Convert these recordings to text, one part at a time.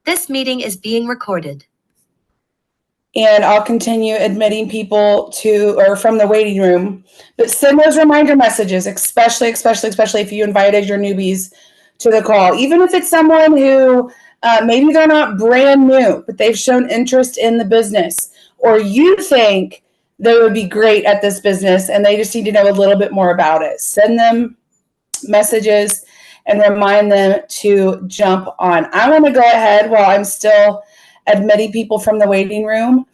This meeting is being recorded. And I'll continue admitting people to or from the waiting room. But send those reminder messages, especially if you invited your newbies to the call. Even if it's someone who maybe they're not brand new, but they've shown interest in the business, or you think they would be great at this business and they just need to know a little bit more about it. Send them messages and remind them to jump on. I want to go ahead while I'm still admitting people from the waiting room.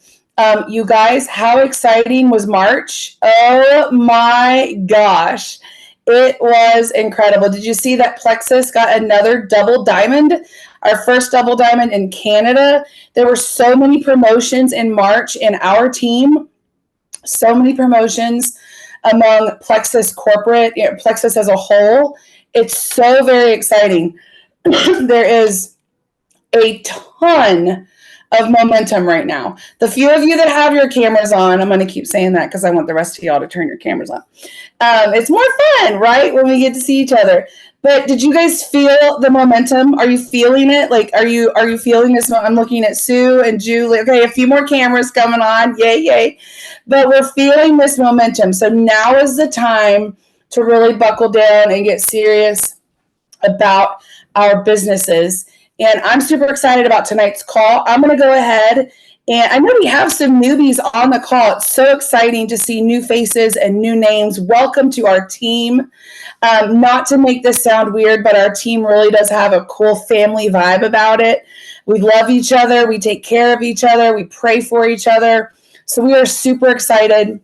You guys, how exciting was March? Oh my gosh. It was incredible. Did you see that Plexus got another double diamond? Our first double diamond in Canada. There were so many promotions in March in our team. So many promotions among Plexus corporate, Plexus as a whole. It's so very exciting. There is a ton of momentum right now. The few of you that have your cameras on, I'm going to keep saying that because I want the rest of y'all to turn your cameras on. It's more fun, right, when we get to see each other. But did you guys feel the momentum? Are you feeling it? Like, are you feeling this? I'm looking at Sue and Julie. Okay, a few more cameras coming on. Yay. But we're feeling this momentum. So now is the time to really buckle down and get serious about our businesses. And I'm super excited about tonight's call. I'm going to go ahead, and I know we have some newbies on the call. It's so exciting to see new faces and new names. Welcome to our team. Not to make this sound weird, but our team really does have a cool family vibe about it. We love each other. We take care of each other. We pray for each other. So we are super excited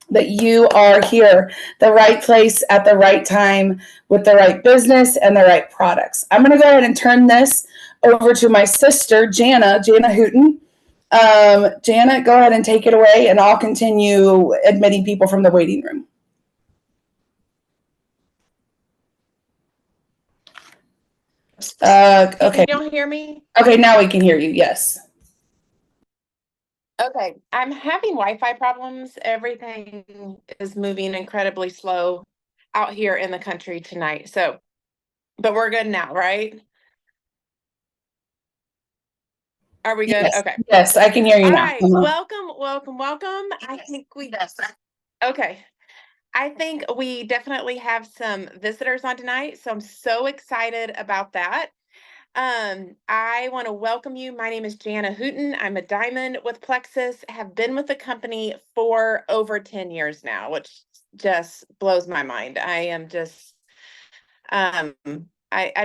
that you are here, the right place at the right time with the right business and the right products. I'm going to go ahead and turn this over to my sister, Jana Hooten. Jana, go ahead and take it away, and I'll continue admitting people from the waiting room. Okay. Can y'all hear me? Okay, now we can hear you, yes. Okay, I'm having Wi-Fi problems. Everything is moving incredibly slow out here in the country tonight. So, but we're good now, right? Are we good? Yes. Okay. Yes, I can hear you All now. right, welcome. I think okay. I think we definitely have some visitors on tonight, so I'm so excited about that. I want to welcome you. My name is Jana Hooten. I'm a diamond with Plexus, have been with the company for over 10 years now, which just blows my mind. I am just, I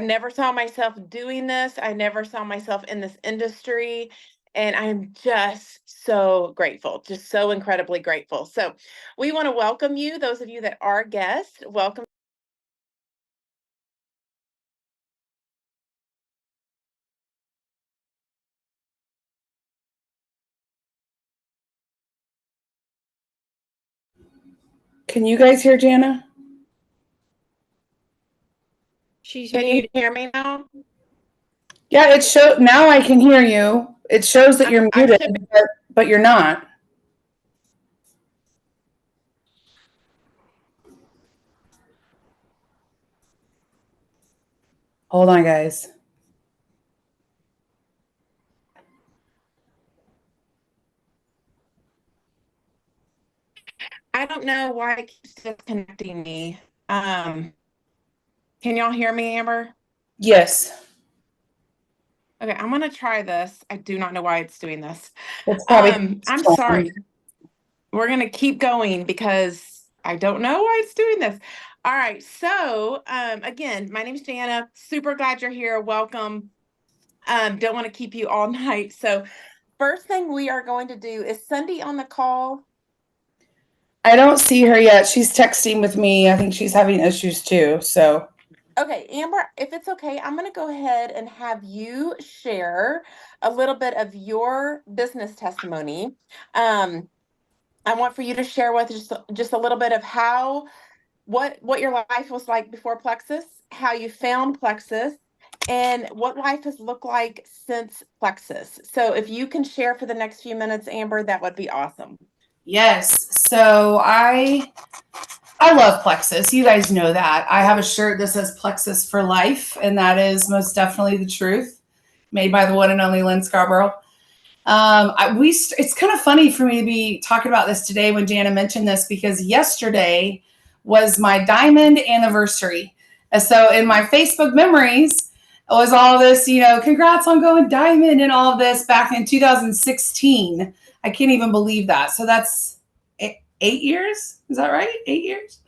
never saw myself doing this. I never saw myself in this industry. And I'm just so grateful, just so incredibly grateful. So we want to welcome you, those of you that are guests, welcome. Can you guys hear Jana? Can you hear me now? Yeah, it shows now. I can hear you. It shows that you're muted, but you're not. Hold on, guys. I don't know why it keeps disconnecting me. Can y'all hear me, Amber? Yes. Okay, I'm gonna try this. I do not know why it's doing this. It's probably I'm sorry. We're gonna keep going because I don't know why it's doing this. All right, so again, my name is Jana. Super glad you're here. Welcome. Don't want to keep you all night. So first thing we are going to do is Cindy on the call. I don't see her yet. She's texting with me. I think she's having issues too. So okay, Amber, if it's okay, I'm going to go ahead and have you share a little bit of your business testimony. I want for you to share with just a little bit of how what your life was like before Plexus, how you found Plexus, and what life has looked like since Plexus. So if you can share for the next few minutes, Amber, that would be awesome. yes. So I love Plexus. You guys know that. I have a shirt that says Plexus for life, and that is most definitely the truth. made by the one and only Lynn Scarborough. It's kind of funny for me to be talking about this today when Jana mentioned this, because yesterday was my diamond anniversary. And so in my Facebook memories was all this, congrats on going diamond and all of this back in 2016. I can't even believe that. So that's 8 years. Is that right? 8 years.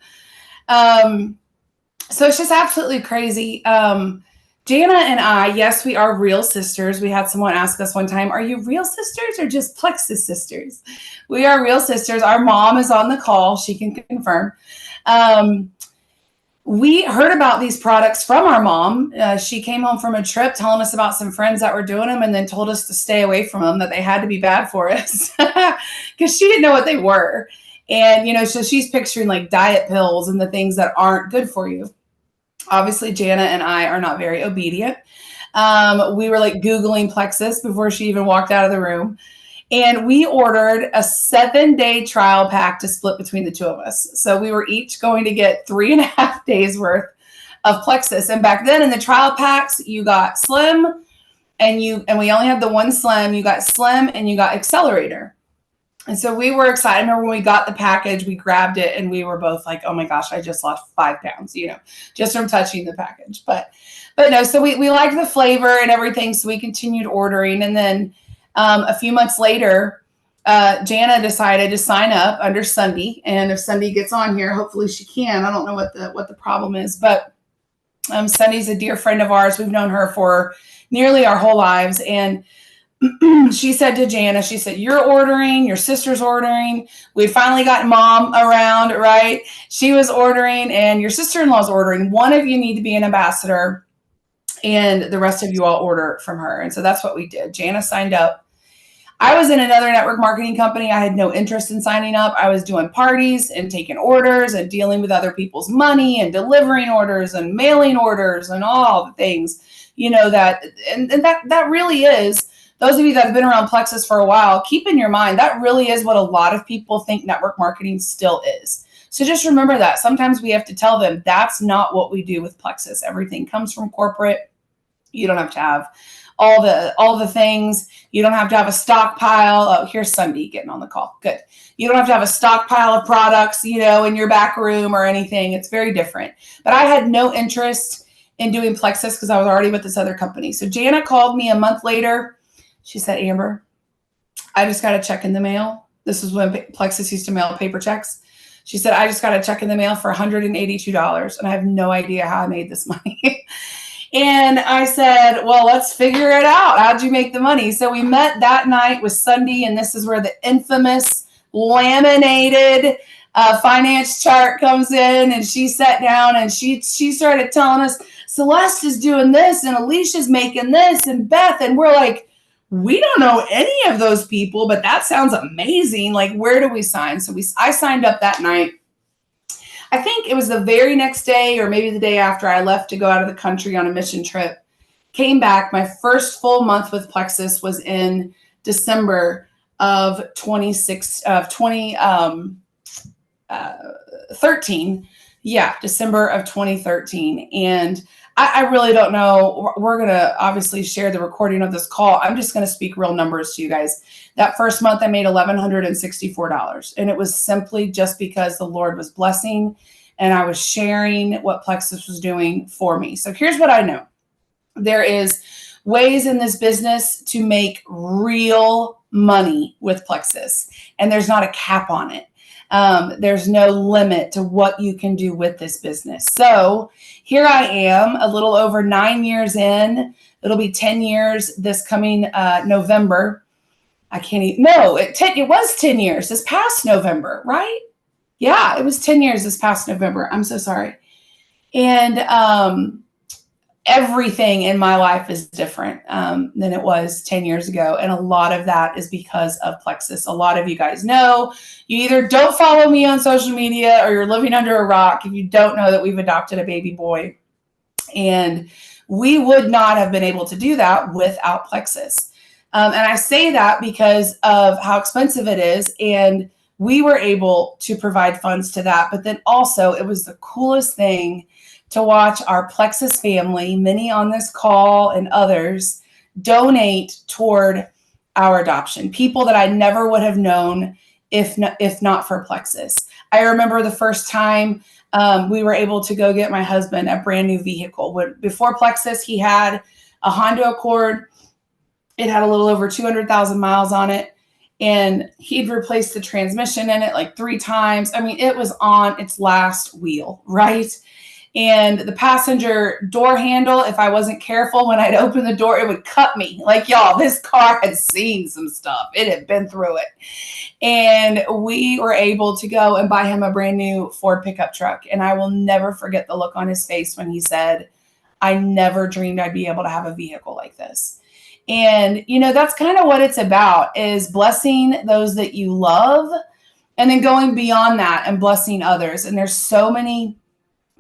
So it's just absolutely crazy. Jana and I, yes, we are real sisters. We had someone ask us one time, are you real sisters or just Plexus sisters? We are real sisters. Our mom is on the call. She can confirm. We heard about these products from our mom. She came home from a trip telling us about some friends that were doing them and then told us to stay away from them, that they had to be bad for us because she didn't know what they were. And, so she's picturing like diet pills and the things that aren't good for you. Obviously, Jana and I are not very obedient. We were like Googling Plexus before she even walked out of the room. And we ordered a 7-day trial pack to split between the two of us. So we were each going to get 3.5 days worth of Plexus. And back then in the trial packs, you got Slim and we only had the one Slim. You got Slim and you got Accelerator. And so we were excited. I remember when we got the package, we grabbed it and we were both like, oh my gosh, I just lost 5 pounds, just from touching the package. But no, so we liked the flavor and everything. So we continued ordering. And then a few months later, Jana decided to sign up under Sunday. And if Sunday gets on here, hopefully she can. I don't know what the problem is, but Sunday's a dear friend of ours. We've known her for nearly our whole lives. And she said to Jana, she said, you're ordering, your sister's ordering. We finally got mom around, right? She was ordering and your sister-in-law's ordering. One of you need to be an ambassador and the rest of you all order from her. And so that's what we did. Jana signed up. I was in another network marketing company. I had no interest in signing up. I was doing parties and taking orders and dealing with other people's money and delivering orders and mailing orders and all the things, that really is. Those of you that have been around Plexus for a while, keep in your mind, that really is what a lot of people think network marketing still is. So just remember that. Sometimes we have to tell them that's not what we do with Plexus. Everything comes from corporate. You don't have to have all the things. You don't have to have a stockpile. Oh, here's Sunday getting on the call. Good. You don't have to have a stockpile of products, in your back room or anything. It's very different. But I had no interest in doing Plexus because I was already with this other company. So Jana called me a month later. She said, Amber, I just got a check in the mail. This is when Plexus used to mail paper checks. She said, I just got a check in the mail for $182 and I have no idea how I made this money. And I said, well, let's figure it out. How'd you make the money? So we met that night with Sunday, and this is where the infamous laminated finance chart comes in. And she sat down and she started telling us, Celeste is doing this and Alicia's making this and Beth. And we're like, we don't know any of those people, but that sounds amazing. Like, where do we sign? So I signed up that night. I think it was the very next day or maybe the day after I left to go out of the country on a mission trip. Came back. My first full month with Plexus was in December of 2013. Yeah, December of 2013. And I really don't know. We're going to obviously share the recording of this call. I'm just going to speak real numbers to you guys. That first month I made $1,164. And it was simply just because the Lord was blessing and I was sharing what Plexus was doing for me. So here's what I know. There is ways in this business to make real money with Plexus, and there's not a cap on it. There's no limit to what you can do with this business. So here I am, a little over 9 years in. It'll be 10 years this coming November. I can't even, no, it was 10 years this past November, right? Yeah, it was 10 years this past November. I'm so sorry. And everything in my life is different than it was 10 years ago. And a lot of that is because of Plexus. A lot of you guys know, you either don't follow me on social media or you're living under a rock if you don't know that we've adopted a baby boy. And we would not have been able to do that without Plexus. And I say that because of how expensive it is. And we were able to provide funds to that. But then also it was the coolest thing to watch our Plexus family, many on this call and others, donate toward our adoption. People that I never would have known if not for Plexus. I remember the first time we were able to go get my husband a brand new vehicle. Before Plexus, he had a Honda Accord. It had a little over 200,000 miles on it, and he'd replaced the transmission in it like 3 times. I mean, it was on its last wheel, right? And the passenger door handle, if I wasn't careful, when I'd open the door, it would cut me. Like, y'all, this car had seen some stuff. It had been through it. And we were able to go and buy him a brand new Ford pickup truck. And I will never forget the look on his face when he said, I never dreamed I'd be able to have a vehicle like this. And, that's kind of what it's about, is blessing those that you love and then going beyond that and blessing others. And there's so many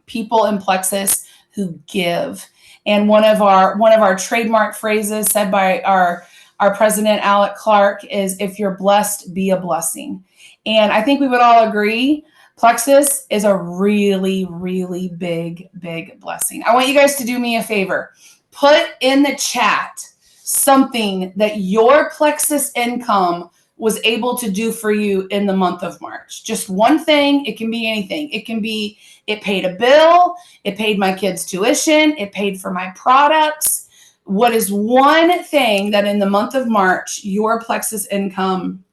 people in Plexus who give. And one of our trademark phrases said by our president, Alec Clark, is, if you're blessed, be a blessing. And I think we would all agree Plexus is a really, really big, big blessing. I want you guys to do me a favor. Put in the chat something that your Plexus income was able to do for you in the month of March. Just one thing. It can be anything. It can be, it paid a bill, it paid my kids' tuition, it paid for my products. What is one thing that in the month of March your Plexus income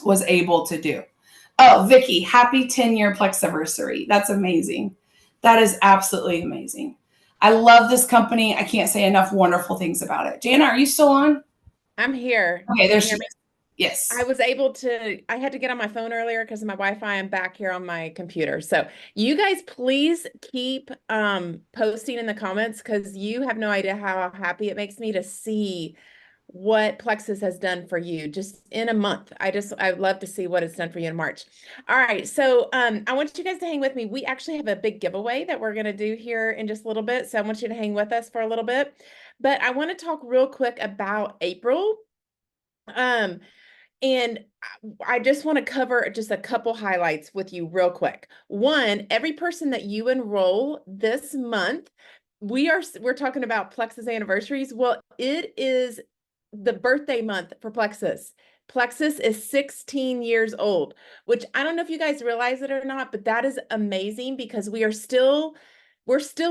was able to do? Oh, Vicki, happy 10-year Plexiversary. That's amazing. That is absolutely amazing. I love this company. I can't say enough wonderful things about it. Jana, are you still on? I'm here. Okay, there she is. Yes. I was able to, I had to get on my phone earlier because of my Wi-Fi. I'm back here on my computer. So you guys please keep posting in the comments, because you have no idea how happy it makes me to see what Plexus has done for you just in a month. I'd love to see what it's done for you in March. All right. So I want you guys to hang with me. We actually have a big giveaway that we're going to do here in just a little bit. So I want you to hang with us for a little bit, but I want to talk real quick about April. And I just want to cover just a couple highlights with you real quick. One, every person that you enroll this month, we're talking about Plexus anniversaries. Well, it is the birthday month for Plexus. Plexus is 16 years old, which I don't know if you guys realize it or not, but that is amazing, because we're still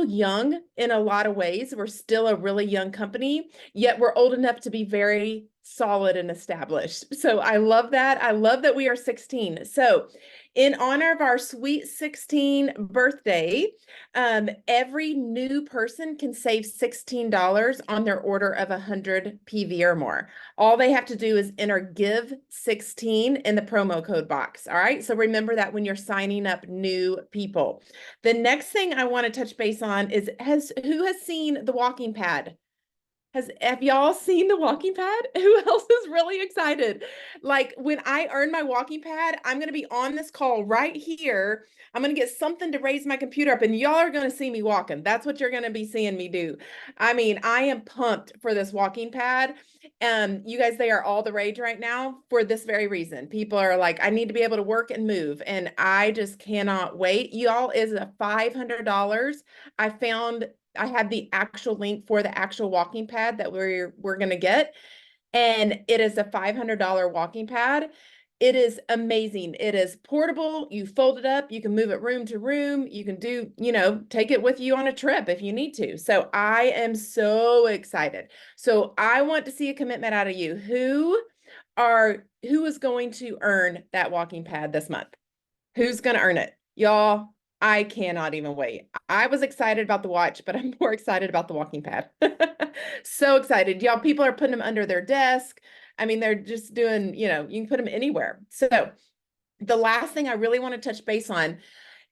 young in a lot of ways. We're still a really young company, yet we're old enough to be very solid and established. So I love that. I love that we are 16. So in honor of our sweet 16 birthday, every new person can save $16 on their order of 100 PV or more. All they have to do is enter give 16 in the promo code box. All right. So remember that when you're signing up new people. The next thing I want to touch base on is, who has seen the walking pad? Have y'all seen the walking pad? Who else is really excited? Like, when I earn my walking pad, I'm going to be on this call right here. I'm going to get something to raise my computer up, and y'all are going to see me walking. That's what you're going to be seeing me do. I mean, I am pumped for this walking pad. You guys, they are all the rage right now for this very reason. People are like, I need to be able to work and move, and I just cannot wait. Y'all, is a $500. I have the actual link for the actual walking pad that we're going to get. And it is a $500 walking pad. It is amazing. It is portable. You fold it up. You can move it room to room. You can do, take it with you on a trip if you need to. So I am so excited. So I want to see a commitment out of you. Who is going to earn that walking pad this month? Who's going to earn it? Y'all, I cannot even wait. I was excited about the watch, but I'm more excited about the walking pad. So excited. Y'all, people are putting them under their desk. I mean, they're just doing, you can put them anywhere. So the last thing I really want to touch base on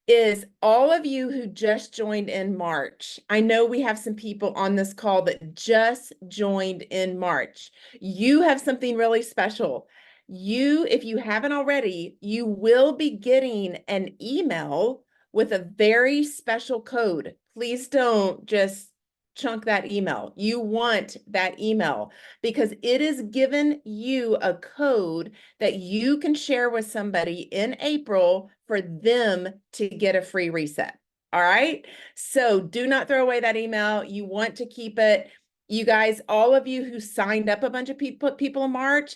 is all of you who just joined in March. I know we have some people on this call that just joined in March. You have something really special. If you haven't already, you will be getting an email with a very special code. Please don't just chunk that email. You want that email, because it is given you a code that you can share with somebody in April for them to get a free reset. All right. So do not throw away that email. You want to keep it. You guys, all of you who signed up a bunch of people in March,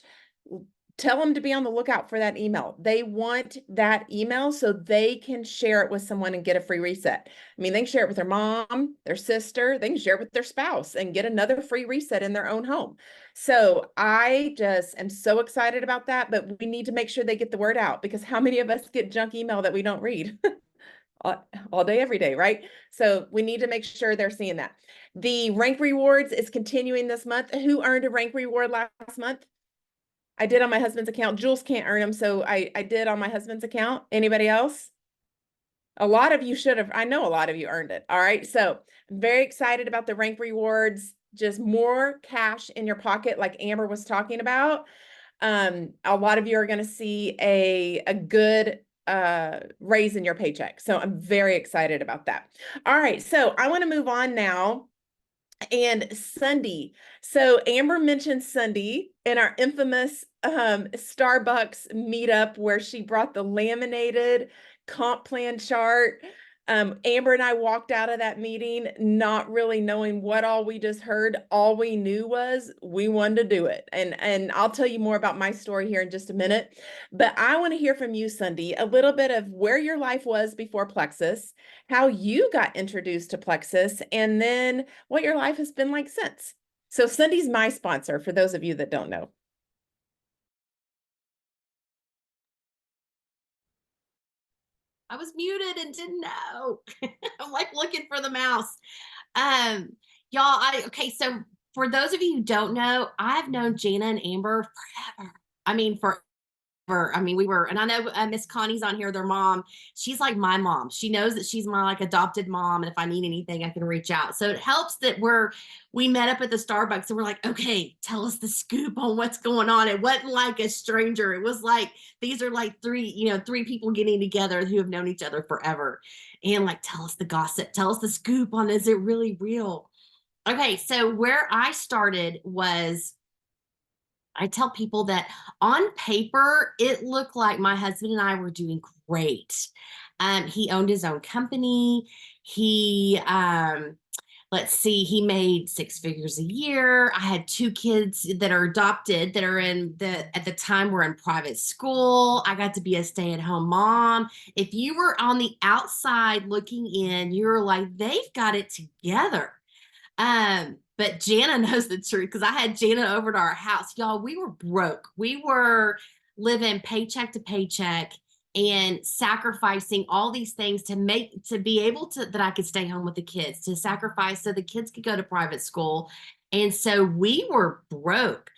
tell them to be on the lookout for that email. They want that email so they can share it with someone and get a free reset. I mean, they can share it with their mom, their sister, they can share it with their spouse and get another free reset in their own home. So I just am so excited about that, but we need to make sure they get the word out, because how many of us get junk email that we don't read? all day, every day, right? So we need to make sure they're seeing that. The rank rewards is continuing this month. Who earned a rank reward last month? I did on my husband's account. Jules can't earn them, so I did on my husband's account. Anybody else? A lot of you should have. I know a lot of you earned it. All right. So I'm very excited about the rank rewards. Just more cash in your pocket, like Amber was talking about. A lot of you are going to see a good raise in your paycheck. So I'm very excited about that. All right. So I want to move on now. And Sunday. So Amber mentioned Sunday in our infamous Starbucks meetup where she brought the laminated comp plan chart. Amber and I walked out of that meeting not really knowing what all we just heard. All we knew was we wanted to do it. And I'll tell you more about my story here in just a minute. But I want to hear from you, Sunday, a little bit of where your life was before Plexus, how you got introduced to Plexus, and then what your life has been like since. So Sunday's my sponsor, for those of you that don't know. I was muted and didn't know. I'm like looking for the mouse. Y'all, okay, so for those of you who don't know, I've known Jana and Amber forever. I mean, forever. I mean, we were, and I know Miss Connie's on here, their mom. She's like my mom. She knows that she's my like adopted mom, and if I need anything, I can reach out. So it helps that we met up at the Starbucks, and we're like, okay, tell us the scoop on what's going on. It wasn't like a stranger. It was like these are like three people getting together who have known each other forever, and like tell us the gossip, tell us the scoop on is it really real? Okay, so where I started was. I tell people that on paper, it looked like my husband and I were doing great. He owned his own company. Let's see, he made 6 figures a year. I had 2 kids that are adopted that are at the time were in private school. I got to be a stay-at-home mom. If you were on the outside looking in, you were like, they've got it together. But Jana knows the truth because I had Jana over to our house. Y'all, we were broke. We were living paycheck to paycheck and sacrificing all these things to be able to, that I could stay home with the kids, to sacrifice so the kids could go to private school. And so we were broke.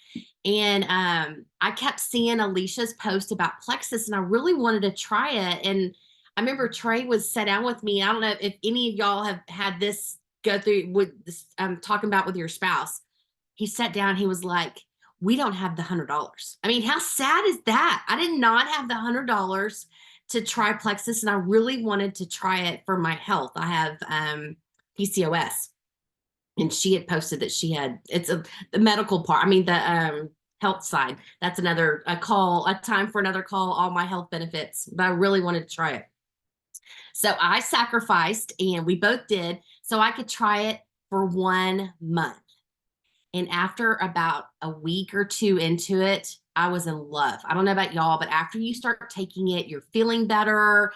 And I kept seeing Alicia's post about Plexus and I really wanted to try it. And I remember Trey was sat down with me. I don't know if any of y'all have had this go through with this talking about with your spouse. He sat down, he was like, we don't have the $100. I mean, how sad is that? I did not have the $100 to try Plexus, and I really wanted to try it for my health. I have PCOS, and she had posted that she had, the medical part, I mean the health side. That's a time for another call, all my health benefits, but I really wanted to try it. So I sacrificed, and we both did, so I could try it for 1 month. And after about a week or 2 into it, I was in love. I don't know about y'all, but after you start taking it, you're feeling better.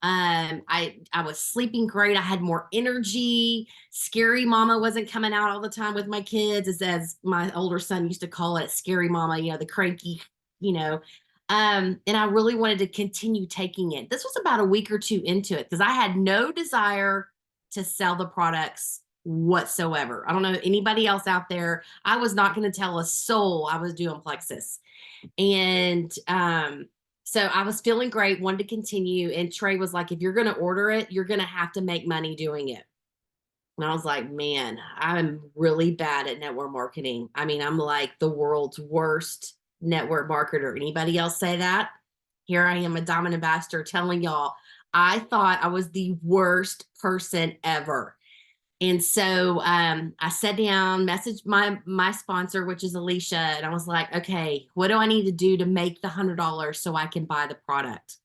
I was sleeping great. I had more energy. Scary mama wasn't coming out all the time with my kids, as my older son used to call it, scary mama, the cranky, and I really wanted to continue taking it. This was about a week or 2 into it because I had no desire to sell the products whatsoever. I don't know anybody else out there. I was not going to tell a soul I was doing Plexus. And so I was feeling great, wanted to continue. And Trey was like, if you're going to order it, you're going to have to make money doing it. And I was like, man, I'm really bad at network marketing. I mean, I'm like the world's worst network marketer. Anybody else say that? Here I am, a Diamond Ambassador, telling y'all, I thought I was the worst person ever. And so I sat down, messaged my sponsor, which is Alicia, and I was like, okay, what do I need to do to make the $100 so I can buy the product?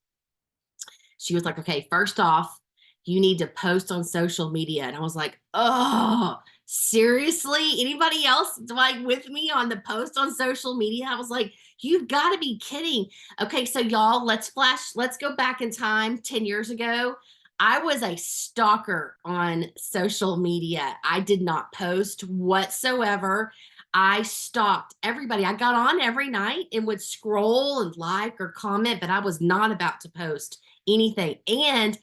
She was like, okay, first off, you need to post on social media. And I was like, oh, seriously, anybody else like with me on the post on social media? I was like, you've got to be kidding. Okay, so y'all, let's go back in time 10 years ago. I was a stalker on social media. I did not post whatsoever. I stalked everybody. I got on every night and would scroll and like or comment, but I was not about to post anything. And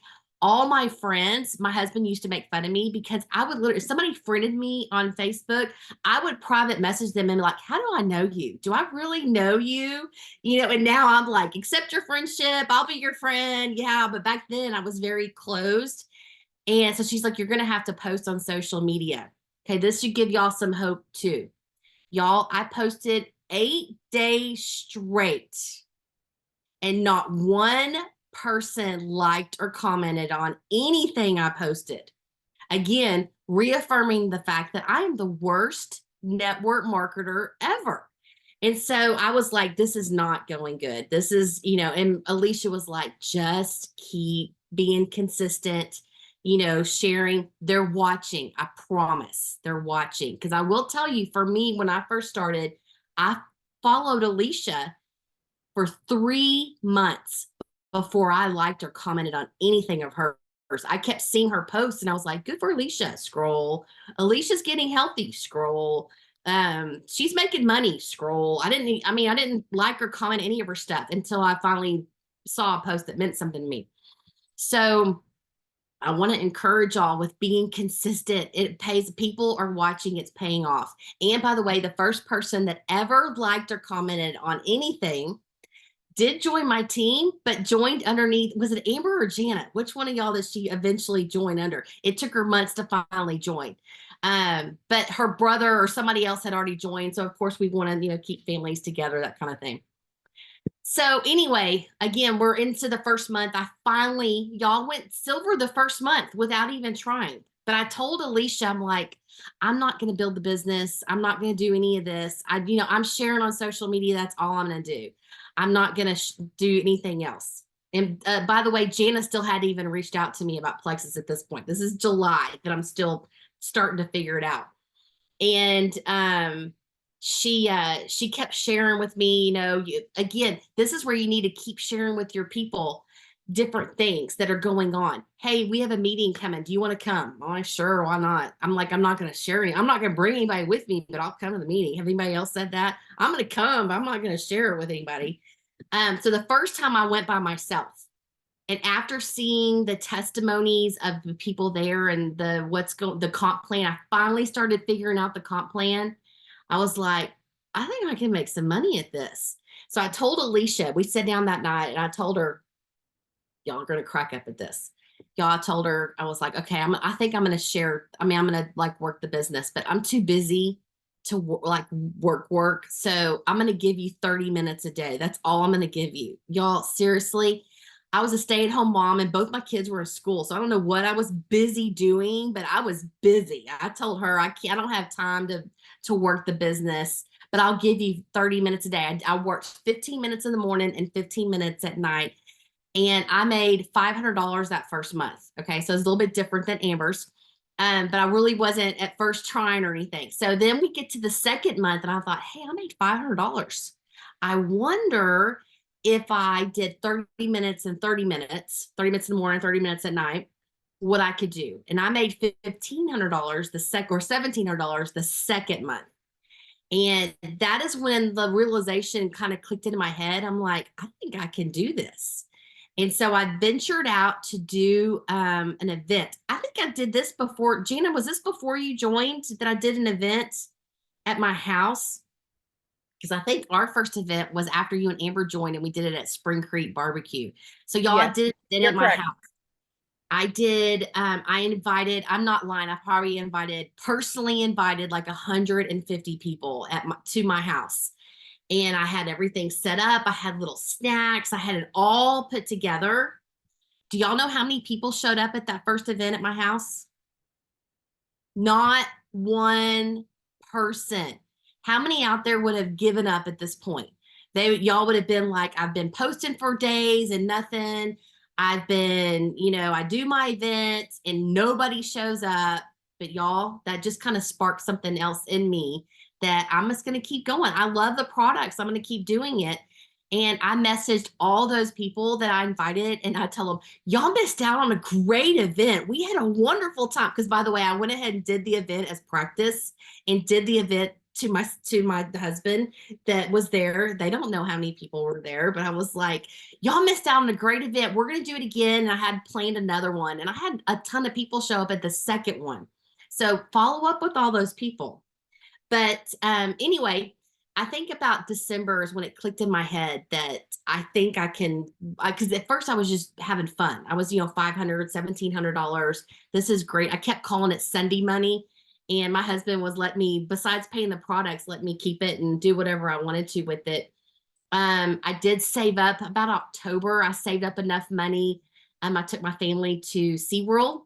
all my friends, my husband used to make fun of me because I would literally, if somebody friended me on Facebook, I would private message them and be like, how do I know you? Do I really know you? You know, and now I'm like, accept your friendship. I'll be your friend. Yeah. But back then I was very closed. And so she's like, you're going to have to post on social media. Okay. This should give y'all some hope too. Y'all, I posted 8 days straight and not one person liked or commented on anything I posted. Again, reaffirming the fact that I am the worst network marketer ever. And so I was like, this is not going good. This is, you know, and Alicia was like, just keep being consistent, you know, sharing. They're watching. I promise they're watching. Because I will tell you, for me, when I first started, I followed Alicia for 3 months before I liked or commented on anything of hers. I kept seeing her posts and I was like, good for Alicia, scroll. Alicia's getting healthy, scroll. She's making money, scroll. I didn't like or comment any of her stuff until I finally saw a post that meant something to me. So I want to encourage y'all with being consistent. It pays. People are watching. It's paying off. And by the way, the first person that ever liked or commented on anything did join my team, but joined underneath. Was it Amber or Janet? Which one of y'all did she eventually join under? It took her months to finally join. But her brother or somebody else had already joined. So of course we want to, you know, keep families together, that kind of thing. So anyway, again, we're into the first month. Y'all went silver the first month without even trying. But I told Alicia, I'm like, I'm not going to build the business. I'm not going to do any of this. I'm sharing on social media. That's all I'm going to do. I'm not going to do anything else. And by the way, Jana still hadn't even reached out to me about Plexus at this point. This is July that I'm still starting to figure it out. And she kept sharing with me, you know, again, this is where you need to keep sharing with your people different things that are going on. Hey, we have a meeting coming. Do you want to come? Oh, sure. Why not? I'm like, I'm not going to share any. I'm not going to bring anybody with me, but I'll come to the meeting. Have anybody else said that? I'm going to come, but I'm not going to share it with anybody. So the first time I went by myself, and after seeing the testimonies of the people there and the comp plan, I finally started figuring out the comp plan. I was like, I think I can make some money at this. So I told Alicia, we sat down that night and I told her, y'all are going to crack up at this. Y'all, I told her, I was like, okay, I think I'm going to share. I'm going to like work the business, but I'm too busy to work. So I'm going to give you 30 minutes a day. That's all I'm going to give you. Y'all, seriously, I was a stay-at-home mom and both my kids were in school. So I don't know what I was busy doing, but I was busy. I told her, I don't have time to work the business, but I'll give you 30 minutes a day. I worked 15 minutes in the morning and 15 minutes at night. And I made $500 that first month. Okay. So it's a little bit different than Amber's. But I really wasn't at first trying or anything. So then we get to the second month and I thought, hey, I made $500. I wonder if I did 30 minutes and 30 minutes in the morning, 30 minutes at night, what I could do. And I made $1,500 or $1,700 the second month. And that is when the realization kind of clicked into my head. I'm like, I think I can do this. And so I ventured out to do an event. I think I did this before. Gina, was this before you joined that I did an event at my house? Because I think our first event was after you and Amber joined and we did it at Spring Creek Barbecue. So y'all, Yes, I did it at my house. I did, I invited, I'm not lying, I probably personally invited like 150 people to my house. And I had everything set up. I had little snacks. I had it all put together. Do y'all know how many people showed up at that first event at my house? Not one person. How many out there would have given up at this point? Y'all would have been like, I've been posting for days and nothing. I've been, I do my events and nobody shows up. but y'all, that just kind of sparked something else in me that I'm just going to keep going. I love the products. I'm going to keep doing it. And I messaged all those people that I invited and I tell them, y'all missed out on a great event. We had a wonderful time. Because by the way, I went ahead and did the event as practice and did the event to my husband that was there. They don't know how many people were there, but I was like, y'all missed out on a great event. We're going to do it again. And I had planned another one and I had a ton of people show up at the second one. So follow up with all those people. But anyway, I think about December is when it clicked in my head that I think I can, because at first I was just having fun. I was, $500, $1,700. This is great. I kept calling it Sunday money. And my husband was letting me, besides paying the products, let me keep it and do whatever I wanted to with it. I did save up about October. I saved up enough money. I took my family to SeaWorld.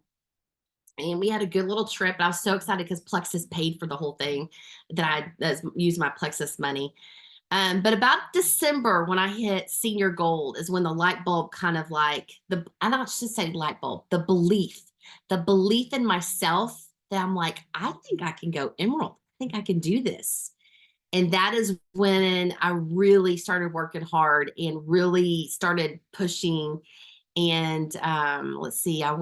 And we had a good little trip. I was so excited because Plexus paid for the whole thing that I used my Plexus money. But about December, when I hit senior gold, is when the light bulb kind of like I don't should say light bulb, the belief in myself that I'm like, I think I can go Emerald. I think I can do this. And that is when I really started working hard and really started pushing. And let's see, I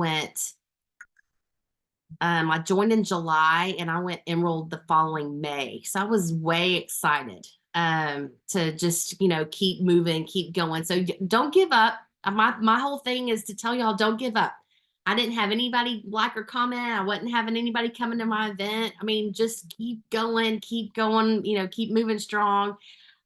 joined in July and I went Emerald the following May. So I was way excited to just, keep moving, keep going. So don't give up. My whole thing is to tell y'all, don't give up. I didn't have anybody like or comment. I wasn't having anybody coming to my event. I mean, just keep going, keep moving strong.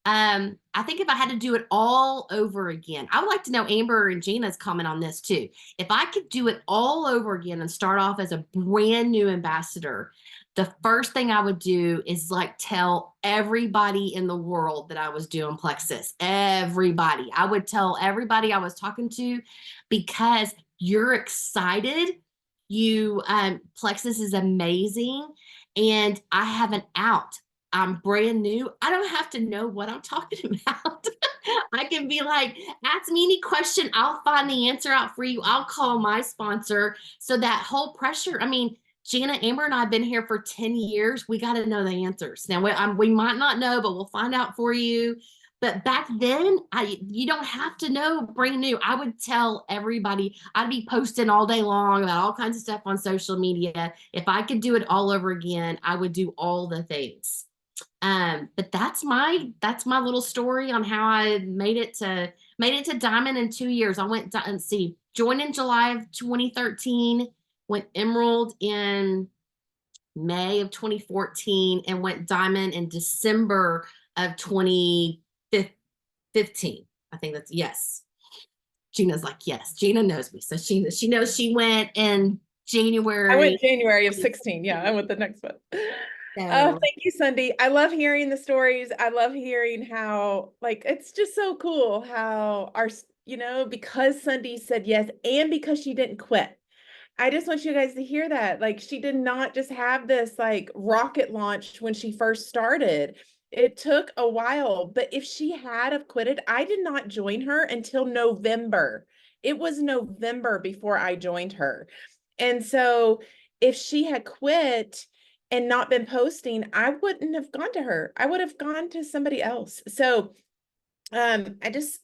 I think if I had to do it all over again, I would like to know Amber and Gina's comment on this too. If I could do it all over again and start off as a brand new ambassador, the first thing I would do is tell everybody in the world that I was doing Plexus. Everybody. I would tell everybody I was talking to because you're excited. Plexus is amazing. And I have an out. I'm brand new. I don't have to know what I'm talking about. I can be like, ask me any question. I'll find the answer out for you. I'll call my sponsor. So that whole pressure, Gina, Amber, and I have been here for 10 years. We got to know the answers. Now, we might not know, but we'll find out for you. But back then, you don't have to know brand new. I would tell everybody, I'd be posting all day long about all kinds of stuff on social media. If I could do it all over again, I would do all the things. But that's my little story on how I made it to Diamond in 2 years. I went joined in July of 2013, went Emerald in May of 2014, and went Diamond in December of 2015. I think that's yes. Gina's like, yes. Gina knows me. So she knows she went in January. I went January of 16. Yeah, I went the next one. Oh, thank you, Sunday. I love hearing the stories. I love hearing how, it's just so cool how because Sunday said yes and because she didn't quit. I just want you guys to hear that. She did not just have this rocket launch when she first started. It took a while, but if she had have quitted, I did not join her until November. It was November before I joined her. And so if she had quit and not been posting, I wouldn't have gone to her. I would have gone to somebody else. So I just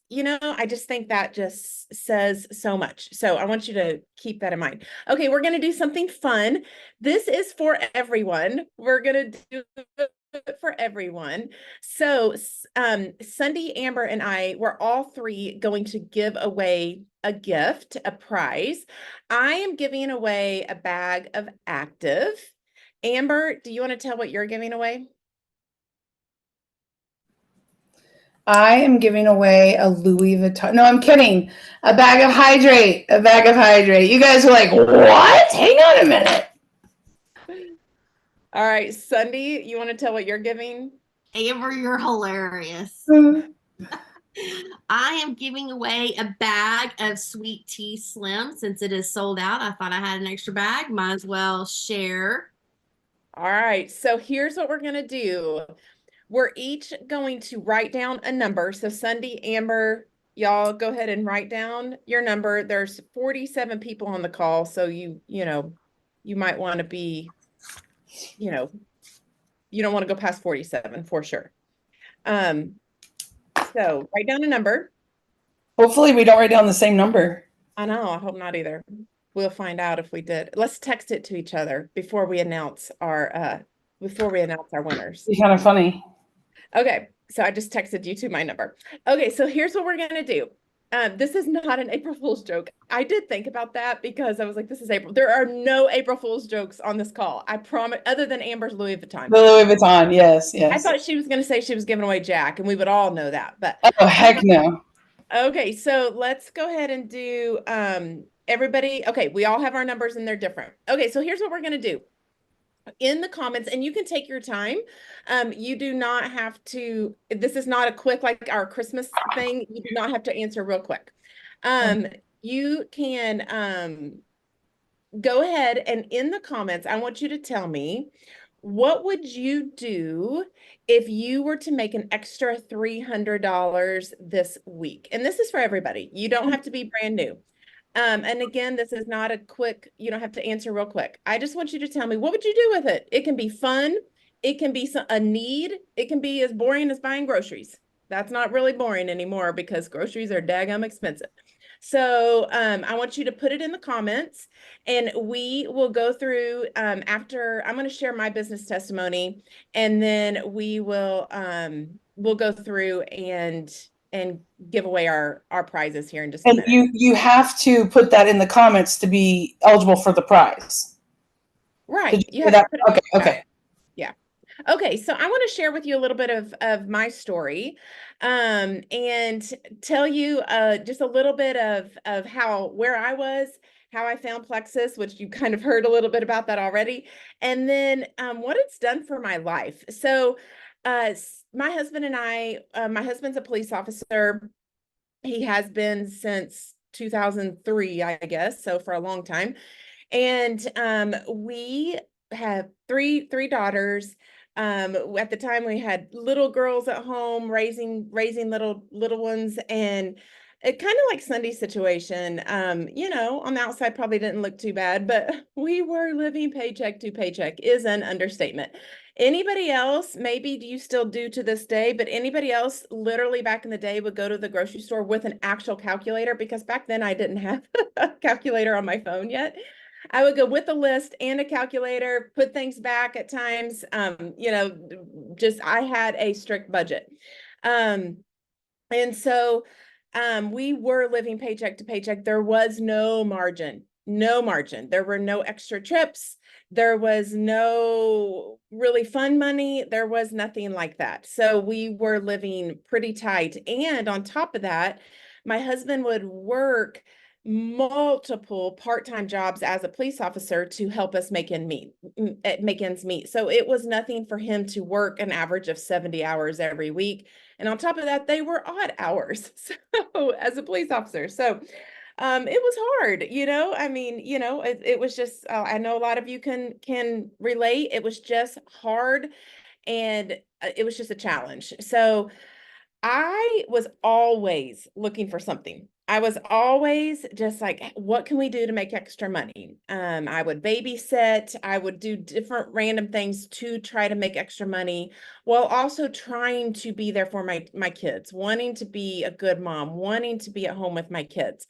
think that just says so much. So I want you to keep that in mind. Okay, we're going to do something fun. This is for everyone. We're going to do it for everyone. So Sunday, Amber, and I, we're all three going to give away a gift, a prize. I am giving away a bag of Active. Amber, do you want to tell what you're giving away? I am giving away a Louis Vuitton. No, I'm kidding. A bag of Hydrate. A bag of Hydrate. You guys are like, what? Hang on a minute. All right, Sunday, you want to tell what you're giving? Amber, you're hilarious. I am giving away a bag of Sweet Tea Slim. Since it is sold out, I thought I had an extra bag. Might as well share. All right, so here's what we're going to do. We're each going to write down a number. So Sunday, Amber, y'all go ahead and write down your number. There's 47 people on the call, so you might want to be you know, you don't want to go past 47 for sure. So write down a number. Hopefully we don't write down the same number. I know, I hope not either. We'll find out if we did. Let's text it to each other before we announce our winners. It's kind of funny. Okay, so I just texted you to my number. Okay, so here's what we're gonna do. This is not an April Fool's joke. I did think about that because I was like, this is April. There are no April Fool's jokes on this call. I promise, other than Amber's Louis Vuitton. The Louis Vuitton, yes, yes. I thought she was gonna say she was giving away Jack, and we would all know that. But oh heck no. okay, so let's go ahead and do everybody. Okay, we all have our numbers and they're different. Okay, so here's what we're gonna do. In the comments, and you can take your time. You do not have to, this is not a quick, like our Christmas thing. You do not have to answer real quick. You can go ahead and in the comments, I want you to tell me, what would you do if you were to make an extra $300 this week? And this is for everybody. You don't have to be brand new. And again, this is not a quick, you don't have to answer real quick. I just want you to tell me, what would you do with it? It can be fun. It can be a need. It can be as boring as buying groceries. That's not really boring anymore because groceries are daggum expensive. So I want you to put it in the comments and we will go through after I'm going to share my business testimony, and then we will we'll go through and give away our prizes here in just a And minute. you have to put that in the comments to be eligible for the prize. Right. You have that? Okay, okay. Yeah. Okay, so I want to share with you a little bit of my story, and tell you just a little bit of where I was, how I found Plexus, which you kind of heard a little bit about that already, and then what it's done for my life. So my husband and I, my husband's a police officer. He has been since 2003, I guess, so for a long time. And we have three daughters. At the time we had little girls at home raising little ones, and it kind of like Sunday's situation. You know, on the outside probably didn't look too bad, but we were living paycheck to paycheck is an understatement. Anybody else, maybe you still do to this day, but anybody else literally back in the day would go to the grocery store with an actual calculator, because back then I didn't have a calculator on my phone yet. I would go with a list and a calculator, put things back at times. You know, just I had a strict budget. And so we were living paycheck to paycheck. There was no margin. There were no extra trips. There was no really fun money. There was nothing like that. So we were living pretty tight. And on top of that, my husband would work multiple part-time jobs as a police officer to help us make ends meet. So it was nothing for him to work an average of 70 hours every week. And on top of that, they were odd hours. So as a police officer. So it was hard, you know, I mean, you know, it was just, I know a lot of you can relate. It was just hard, and it was just a challenge. So I was always looking for something. I was always just like, what can we do to make extra money? I would babysit. I would do different random things to try to make extra money, while also trying to be there for my kids, wanting to be a good mom, wanting to be at home with my kids.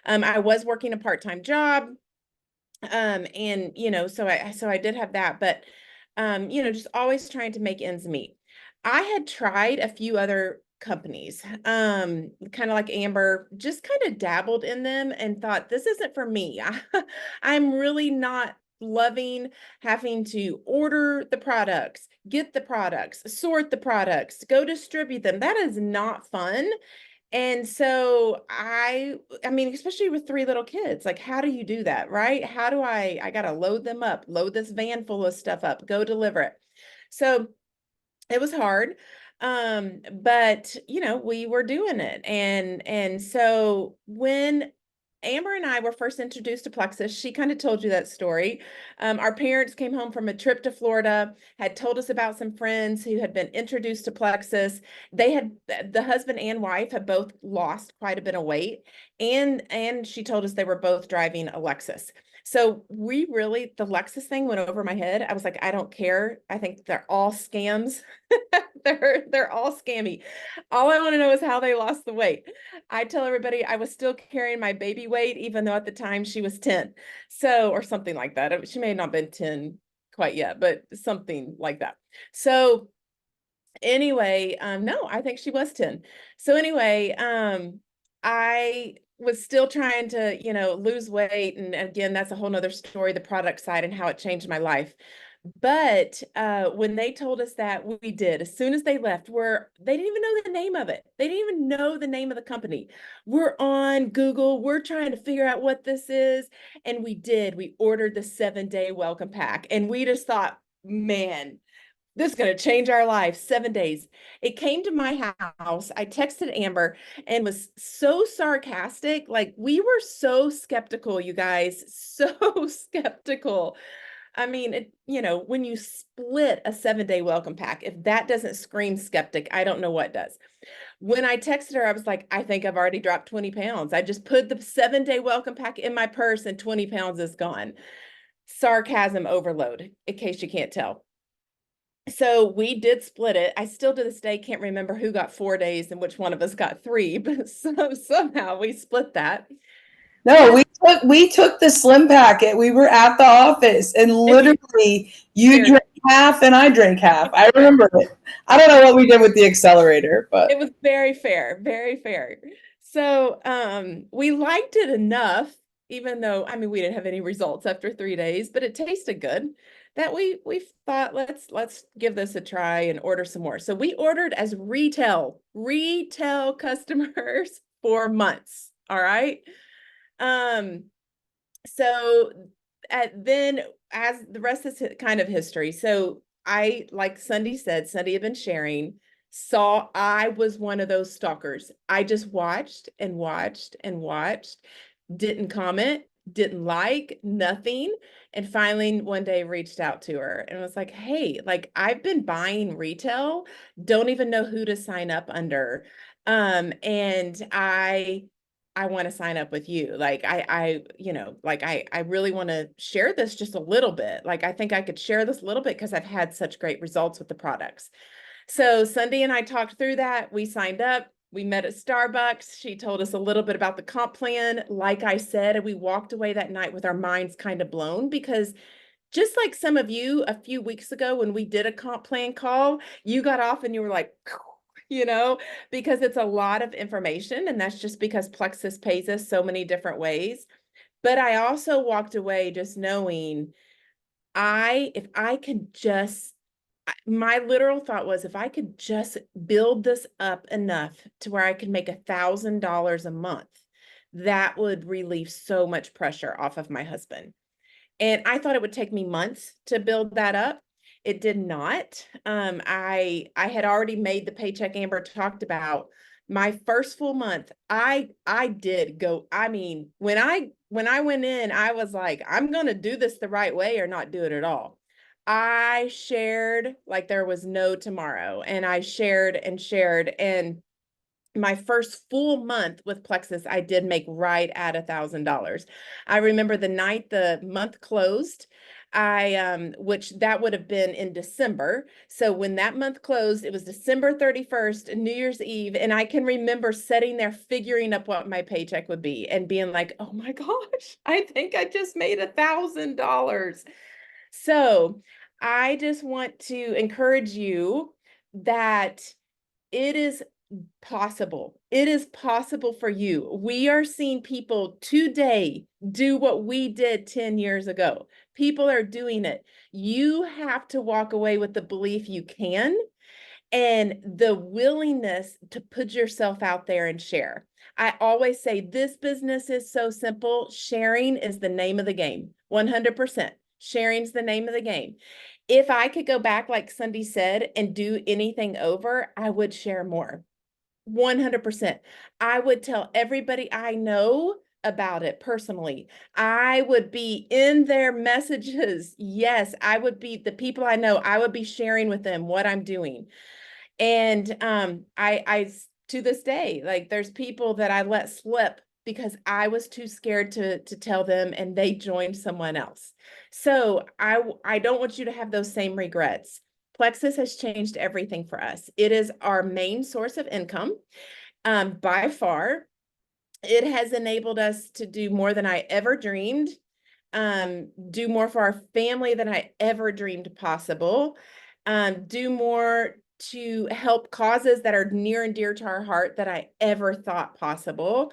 I was working a part-time job. And you know, so I did have that, but you know, just always trying to make ends meet. I had tried a few other companies, kind of like Amber, just kind of dabbled in them and thought, this isn't for me. I'm really not loving having to order the products, get the products, sort the products, go distribute them. That is not fun. And so I mean, especially with 3 little kids, like, how do you do that, right? How do I got to load them up, load this van full of stuff up, go deliver it. So it was hard. But you know, we were doing it. And so when Amber and I were first introduced to Plexus, she kind of told you that story. Our parents came home from a trip to Florida, had told us about some friends who had been introduced to Plexus. The husband and wife had both lost quite a bit of weight, and she told us they were both driving a Lexus. So we really, the Lexus thing went over my head. I was like, I don't care. I think they're all scams. They're all scammy. All I want to know is how they lost the weight. I tell everybody I was still carrying my baby weight, even though at the time she was 10. So, or something like that. She may have not been 10 quite yet, but something like that. So anyway, no, I think she was 10. So anyway, I was still trying to, lose weight. And again, that's a whole nother story, the product side and how it changed my life. But when they told us that, we did. As soon as they left, they didn't even know the name of it. They didn't even know the name of the company. We're on Google. We're trying to figure out what this is. And we did. We ordered the 7-day welcome pack. And we just thought, man, this is going to change our life. 7 days. It came to my house. I texted Amber and was so sarcastic. Like, we were so skeptical, you guys, so skeptical. I mean, when you split a 7-day welcome pack, if that doesn't scream skeptic, I don't know what does. When I texted her, I was like, I think I've already dropped 20 pounds. I just put the 7-day welcome pack in my purse and 20 pounds is gone. Sarcasm overload, in case you can't tell. So we did split it. I still to this day can't remember who got 4 days and which one of us got 3, but somehow we split that. No, we took the slim packet. We were at the office and literally you drank half and I drank half. I remember it. I don't know what we did with the accelerator, but it was very fair, very fair. So we liked it enough, even though, I mean, we didn't have any results after 3 days, but it tasted good, that we thought, let's give this a try and order some more. So we ordered as retail customers for months. All right. So then as the rest is kind of history. So I, like Sunday said, Sunday had been sharing, saw I was one of those stalkers. I just watched and watched and watched, didn't comment, didn't like, nothing. And finally one day reached out to her and was like, hey, like, I've been buying retail, don't even know who to sign up under. And I want to sign up with you. Like, I really want to share this just a little bit. Like, I think I could share this a little bit because I've had such great results with the products. So Sunday and I talked through that. We signed up. We met at Starbucks. She told us a little bit about the comp plan. Like I said, and we walked away that night with our minds kind of blown, because just like some of you a few weeks ago when we did a comp plan call, you got off and you were like, because it's a lot of information, and that's just because Plexus pays us so many different ways. But I also walked away just knowing if I could just, my literal thought was, if I could just build this up enough to where I could make $1,000 a month, that would relieve so much pressure off of my husband. And I thought it would take me months to build that up. It did not. I had already made the paycheck Amber talked about. My first full month, I did go. I mean, when I went in, I was like, I'm going to do this the right way or not do it at all. I shared like there was no tomorrow, and I shared and shared. And my first full month with Plexus, I did make right at $1,000. I remember the night the month closed, which that would have been in December. So when that month closed, it was December 31st, New Year's Eve. And I can remember sitting there figuring up what my paycheck would be and being like, oh my gosh, I think I just made $1,000. So I just want to encourage you that it is possible. It is possible for you. We are seeing people today do what we did 10 years ago. People are doing it. You have to walk away with the belief you can and the willingness to put yourself out there and share. I always say this business is so simple. Sharing is the name of the game. 100%. Sharing's the name of the game. If I could go back, like Sunday said, and do anything over, I would share more. 100%. I would tell everybody I know about it personally. I would be in their messages. Yes, I would be the people I know. I would be sharing with them what I'm doing. And I to this day, like, there's people that I let slip because I was too scared to tell them, and they joined someone else. So I don't want you to have those same regrets. Plexus has changed everything for us. It is our main source of income, by far. It has enabled us to do more than I ever dreamed, do more for our family than I ever dreamed possible, do more to help causes that are near and dear to our heart that I ever thought possible.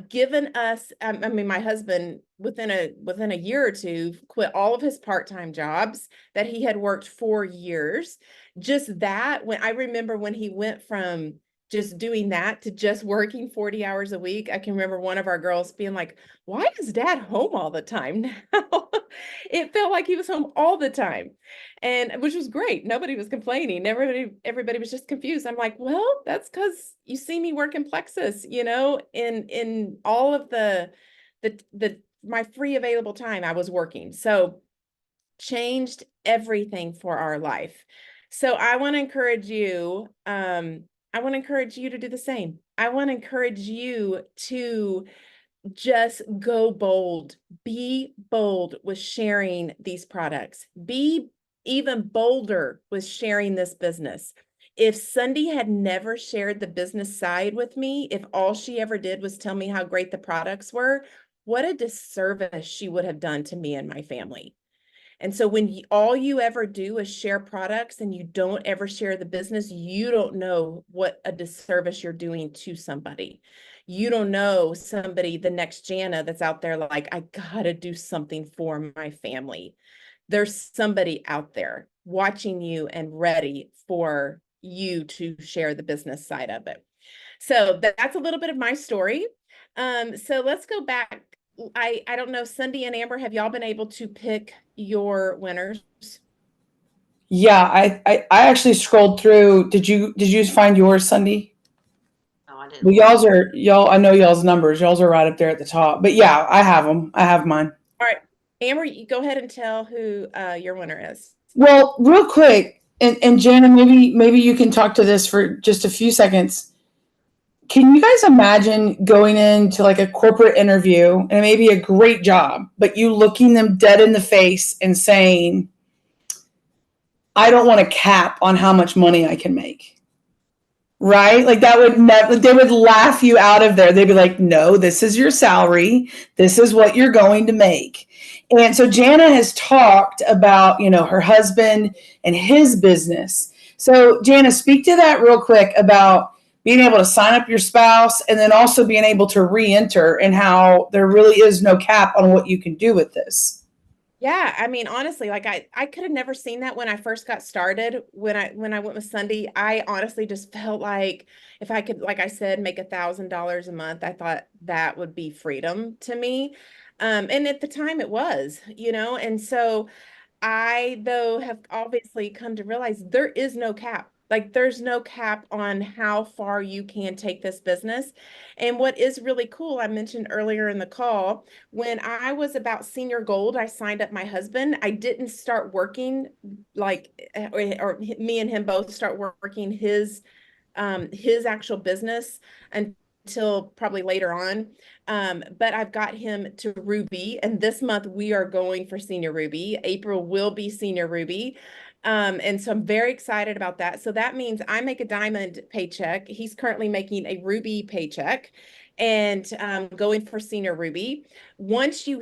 Given us, I mean, my husband within a year or two quit all of his part-time jobs that he had worked for years. Just that, when I remember when he went from just doing that to just working 40 hours a week, I can remember one of our girls being like, why is dad home all the time now? It felt like he was home all the time, and which was great. Nobody was complaining. Everybody was just confused. I'm like, well, that's because you see me work in Plexus, in all of the my free available time I was working. So changed everything for our life. So I want to encourage you, to do the same. I want to encourage you to just go bold. Be bold with sharing these products. Be even bolder with sharing this business. If Sunday had never shared the business side with me, if all she ever did was tell me how great the products were, what a disservice she would have done to me and my family. And so when all you ever do is share products and you don't ever share the business, you don't know what a disservice you're doing to somebody. You don't know somebody, the next Jana that's out there like, I gotta do something for my family. There's somebody out there watching you and ready for you to share the business side of it. So that's a little bit of my story. So let's go back. I don't know, Cindy and Amber, have y'all been able to pick your winners? Yeah, I actually scrolled through. Did you find yours, Sunday? No, I didn't. Well, y'all. I know y'all's numbers. Y'all's are right up there at the top. But yeah, I have them. I have mine. All right, Amber, you go ahead and tell who your winner is. Well, real quick, and Jana, maybe you can talk to this for just a few seconds. Can you guys imagine going into like a corporate interview and it may be a great job, but you looking them dead in the face and saying, I don't want a cap on how much money I can make. Right? Like that would never, they would laugh you out of there. They'd be like, no, this is your salary. This is what you're going to make. And so Jana has talked about, her husband and his business. So Jana, speak to that real quick about being able to sign up your spouse and then also being able to re-enter and how there really is no cap on what you can do with this. Yeah, I mean, honestly, like I could have never seen that when I first got started. When I went with Sunday, I honestly just felt like if I could, like I said, make $1,000 a month, I thought that would be freedom to me. And at the time it was, and so I, though, have obviously come to realize there is no cap. Like there's no cap on how far you can take this business. And what is really cool, I mentioned earlier in the call, when I was about senior gold, I signed up my husband. I didn't start working or me and him both start working his actual business until probably later on. But I've got him to Ruby, and this month we are going for Senior Ruby. April will be Senior Ruby. And so I'm very excited about that. So that means I make a diamond paycheck. He's currently making a Ruby paycheck and going for Senior Ruby. Once you're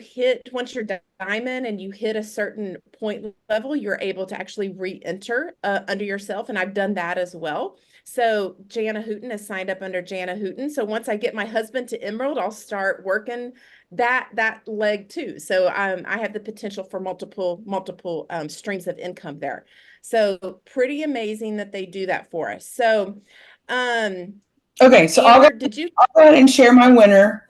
diamond and you hit a certain point level, you're able to actually re-enter under yourself. And I've done that as well. So Jana Hooten has signed up under Jana Hooten. So once I get my husband to Emerald, I'll start working that leg too. So I have the potential for multiple streams of income there. So pretty amazing that they do that for us. So okay, so Amber, I'll go ahead and share my winner.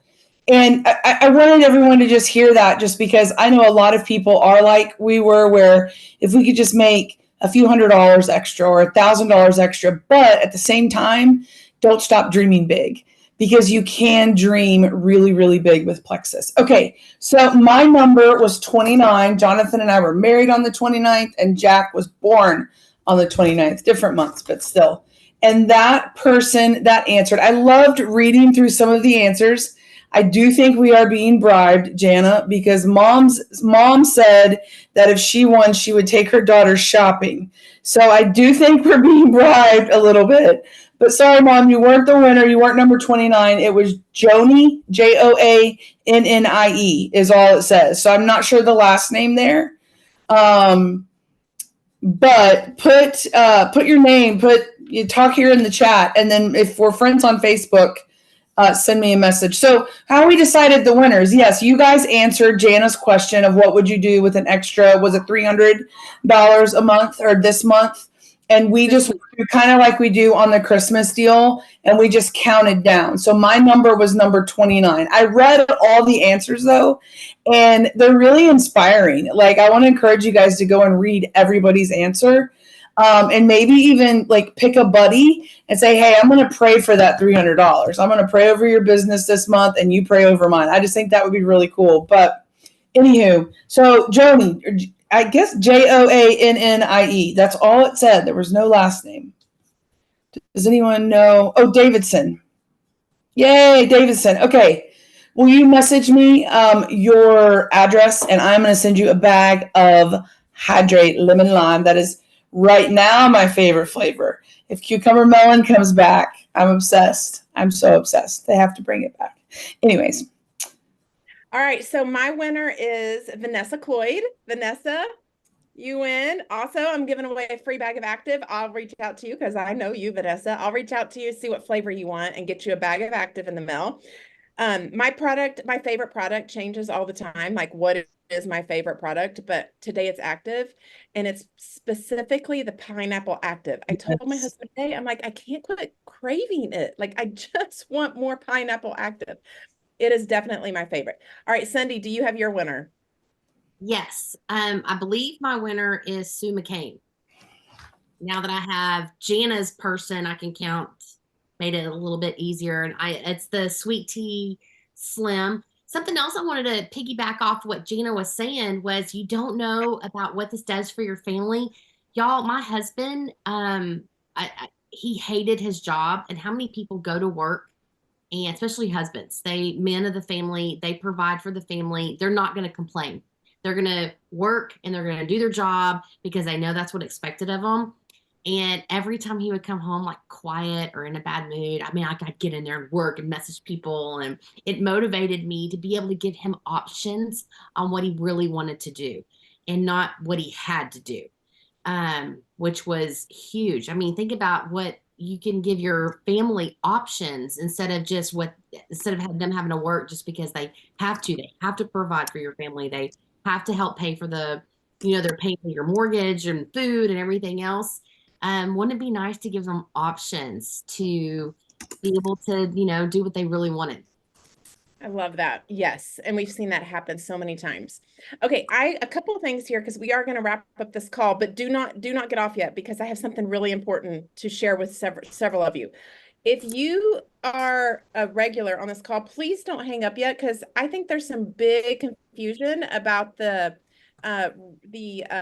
And I wanted everyone to just hear that, just because I know a lot of people are like we were, where if we could just make a few $100 extra or $1,000 extra, but at the same time, don't stop dreaming big, because you can dream really, really big with Plexus. Okay, so my number was 29. Jonathan and I were married on the 29th, and Jack was born on the 29th. Different months, but still. And that person that answered, I loved reading through some of the answers. I do think we are being bribed, Jana, because mom said that if she won, she would take her daughter shopping. So I do think we're being bribed a little bit. But sorry, Mom, you weren't the winner. You weren't number 29. It was Joanie, Joannie, is all it says. So I'm not sure the last name there. But put your name, you talk here in the chat, and then if we're friends on Facebook, send me a message. So how we decided the winners? Yes, you guys answered Jana's question of what would you do with an extra, was it $300 a month or this month? And we just kind of like we do on the Christmas deal, and we just counted down. So my number was number 29. I read all the answers though, and they're really inspiring. Like, I want to encourage you guys to go and read everybody's answer. And maybe even like pick a buddy and say, hey, I'm going to pray for that $300. I'm going to pray over your business this month and you pray over mine. I just think that would be really cool. But anywho, so Joanie, I guess Joannie. That's all it said. There was no last name. Does anyone know? Oh, Davidson. Yay, Davidson. Okay. Will you message me your address, and I'm going to send you a bag of Hydrate Lemon Lime. That is right now my favorite flavor. If cucumber melon comes back, I'm obsessed. I'm so obsessed. They have to bring it back. Anyways. All right, so my winner is Vanessa Cloyd. Vanessa, you win. Also, I'm giving away a free bag of Active. I'll reach out to you because I know you, Vanessa. I'll reach out to you, see what flavor you want, and get you a bag of Active in the mail. My favorite product changes all the time. Like, what is my favorite product? But today it's Active, and it's specifically the pineapple Active. I told my husband today, I'm like, I can't quit craving it. Like, I just want more pineapple Active. It is definitely my favorite. All right, Cindy, do you have your winner? Yes. I believe my winner is Sue McCain. Now that I have Jana's person, I can count, made it a little bit easier. And it's the Sweet Tea Slim. Something else I wanted to piggyback off what Jana was saying was, you don't know about what this does for your family. Y'all, my husband, he hated his job, and how many people go to work, and especially husbands, men of the family, they provide for the family. They're not going to complain. They're going to work and they're going to do their job because they know that's what's expected of them. And every time he would come home like quiet or in a bad mood, I mean, I could get in there and work and message people. And it motivated me to be able to give him options on what he really wanted to do and not what he had to do, which was huge. I mean, think about what you can give your family options instead of them having to work just because they have to. They have to provide for your family. They have to help pay for they're paying for your mortgage and food and everything else. Wouldn't it be nice to give them options to be able to, do what they really wanted? I love that. Yes. And we've seen that happen so many times. Okay. A couple of things here, because we are going to wrap up this call, but do not get off yet, because I have something really important to share with several of you. If you are a regular on this call, please don't hang up yet, because I think there's some big confusion about the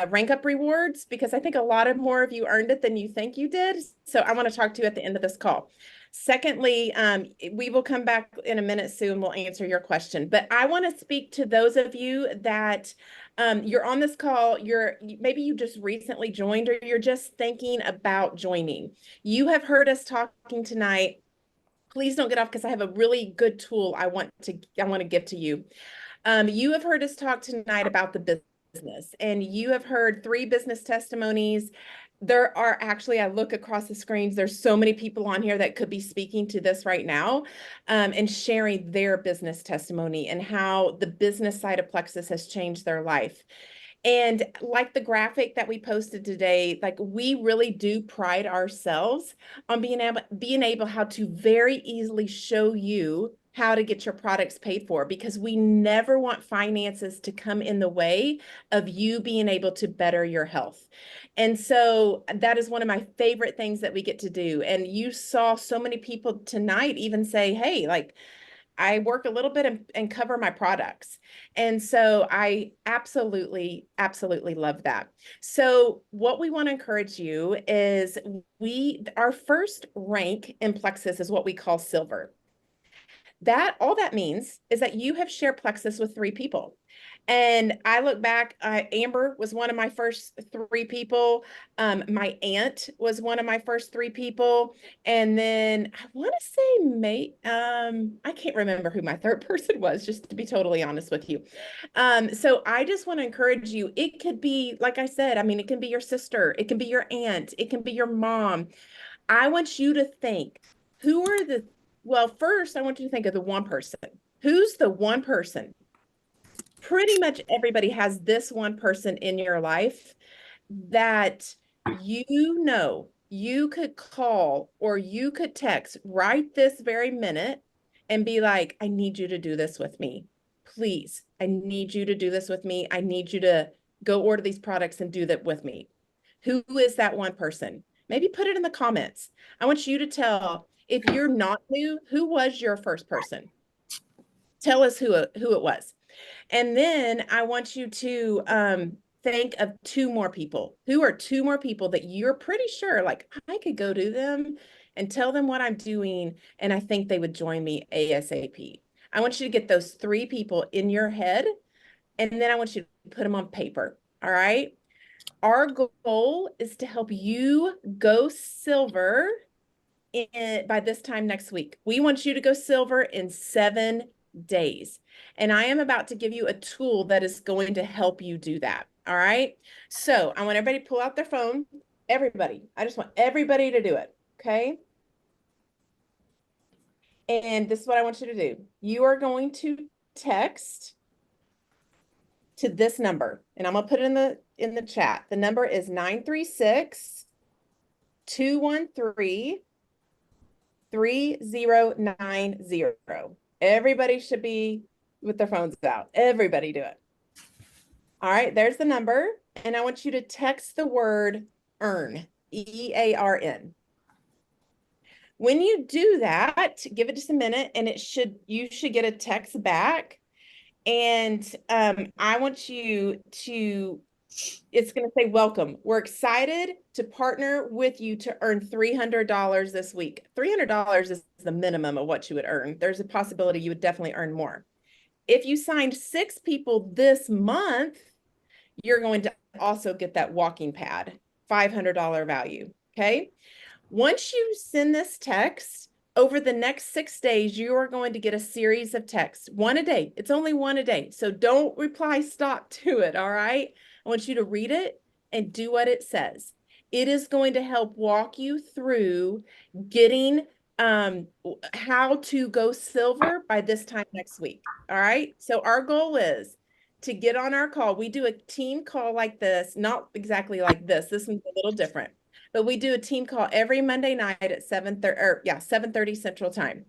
rank up rewards, because I think a lot more of you earned it than you think you did. So I want to talk to you at the end of this call. Secondly, we will come back in a minute soon. We'll answer your question, but I want to speak to those of you that you're on this call. Maybe you just recently joined, or you're just thinking about joining. You have heard us talking tonight. Please don't get off, because I have a really good tool I want to give to you. You have heard us talk tonight about the business, and you have heard 3 business testimonies. There are actually, I look across the screens, there's so many people on here that could be speaking to this right now, and sharing their business testimony and how the business side of Plexus has changed their life. And like the graphic that we posted today, like, we really do pride ourselves on being able how to very easily show you how to get your products paid for, because we never want finances to come in the way of you being able to better your health. And so that is one of my favorite things that we get to do. And you saw so many people tonight even say, hey, like, I work a little bit and cover my products. And so I absolutely love that. So what we want to encourage you is our first rank in Plexus is what we call silver. All that means is that you have shared Plexus with 3 people. And I look back, Amber was one of my first 3 people. My aunt was one of my first 3 people. And then I want to say, I can't remember who my 3rd person was, just to be totally honest with you. So I just want to encourage you. It could be, like I said, I mean, it can be your sister, it can be your aunt, it can be your mom. I want you to think, first, I want you to think of the one person. Who's the one person? Pretty much everybody has this one person in your life that you could call or you could text right this very minute and be like, I need you to do this with me. Please, I need you to do this with me. I need you to go order these products and do that with me. Who is that one person? Maybe put it in the comments. I want you to tell, if you're not new, who was your first person? Tell us who it was. And then I want you to think of 2 more people. Who are 2 more people that you're pretty sure, like, I could go to them and tell them what I'm doing, and I think they would join me ASAP. I want you to get those 3 people in your head, and then I want you to put them on paper. All right. Our goal is to help you go silver by this time next week. We want you to go silver in 7 days. And I am about to give you a tool that is going to help you do that. All right. So I want everybody to pull out their phone. Everybody. I just want everybody to do it. Okay. And this is what I want you to do. You are going to text to this number, and I'm going to put it in the chat. The number is 936-213 3090. Everybody should be with their phones out. Everybody do it. All right, there's the number. And I want you to text the word earn, EARN. When you do that, give it just a minute and you should get a text back. And I want you to, it's going to say, welcome. We're excited to partner with you to earn $300 this week. $300 is the minimum of what you would earn. There's a possibility you would definitely earn more. If you signed 6 people this month, you're going to also get that walking pad, $500 value. Okay. Once you send this text, over the next 6 days, you are going to get a series of texts, 1 a day. It's only 1 a day. So don't reply stop to it. All right. I want you to read it and do what it says. It is going to help walk you through getting how to go silver by this time next week. All right. So our goal is to get on our call. We do a team call like this, not exactly like this. This one's a little different, but we do a team call every Monday night at 7:30 Central Time.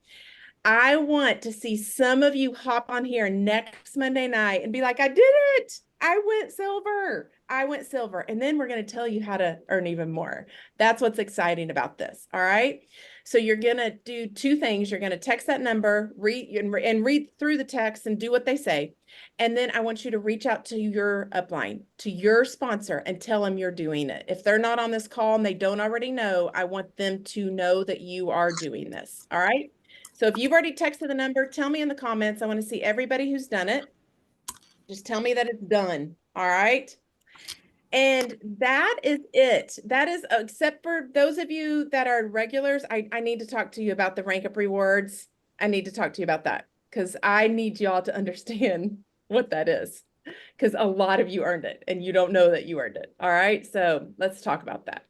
I want to see some of you hop on here next Monday night and be like, I did it. I went silver. I went silver. And then we're going to tell you how to earn even more. That's what's exciting about this. All right. So you're going to do 2 things. You're going to text that number, read through the text and do what they say. And then I want you to reach out to your upline, to your sponsor, and tell them you're doing it. If they're not on this call and they don't already know, I want them to know that you are doing this. All right. So if you've already texted the number, tell me in the comments. I want to see everybody who's done it. Just tell me that it's done. All right. And that is it. That is, except for those of you that are regulars, I need to talk to you about the Rank Up rewards. I need to talk to you about that because I need y'all to understand what that is, because a lot of you earned it and you don't know that you earned it. All right. So let's talk about that.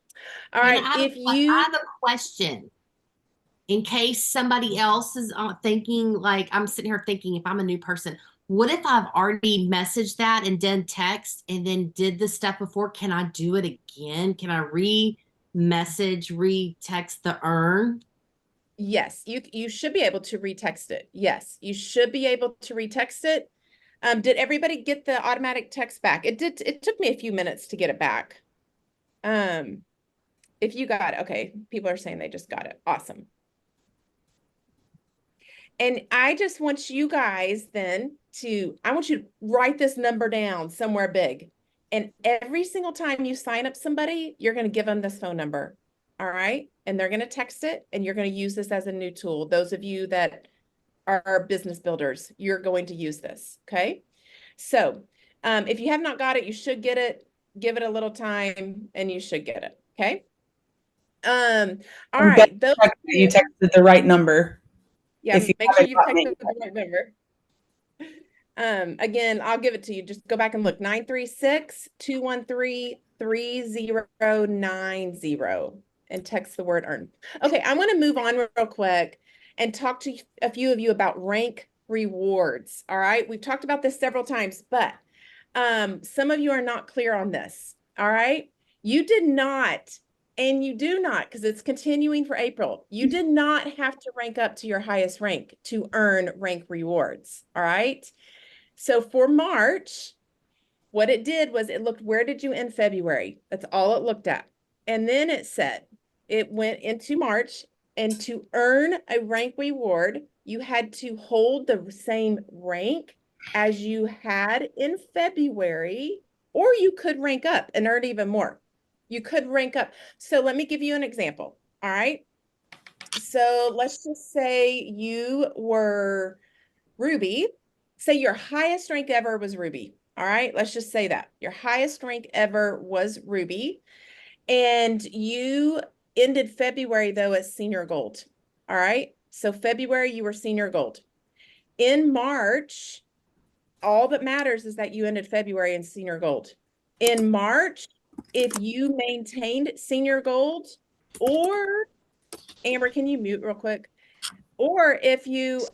All right. I have a question. In case somebody else is thinking, like I'm sitting here thinking, if I'm a new person, what if I've already messaged that and done text and then did the stuff before? Can I do it again? Can I re-message, re-text the earn? Yes, you should be able to retext it. Yes, you should be able to retext it. Did everybody get the automatic text back? It did. It took me a few minutes to get it back. If you got it, okay, people are saying they just got it. Awesome. And I just want you guys then I want you to write this number down somewhere big. And every single time you sign up somebody, you're going to give them this phone number. All right. And they're going to text it and you're going to use this as a new tool. Those of you that are business builders. You're going to use this, okay? So if you have not got it, you should get it. Give it a little time and you should get it, okay? All And right, those check that you texted the right number. yeah, if you make sure haven't you gotten texted it the right number. Again, I'll give it to you. Just go back and look. 936-213-3090 and text the word earn. Okay, I want to move on real quick and talk to a few of you about rank rewards. All right, we've talked about this several times, but some of you are not clear on this. All right, you did not, and you do not, because it's continuing for April. You did not have to rank up to your highest rank to earn rank rewards. All right. So for March, what it did was it looked, where did you end February? That's all it looked at. And then it said, it went into March, and to earn a rank reward, you had to hold the same rank as you had in February, or you could rank up and earn even more. You could rank up. So let me give you an example. All right. So let's just say you were Ruby. Say your highest rank ever was Ruby. All right, let's just say that your highest rank ever was Ruby, and you ended February though as senior gold. All right, so February you were senior gold. In March, all that matters is that you ended February in senior gold. In March, if you maintained senior gold, or Amber, can you mute real quick? Or if you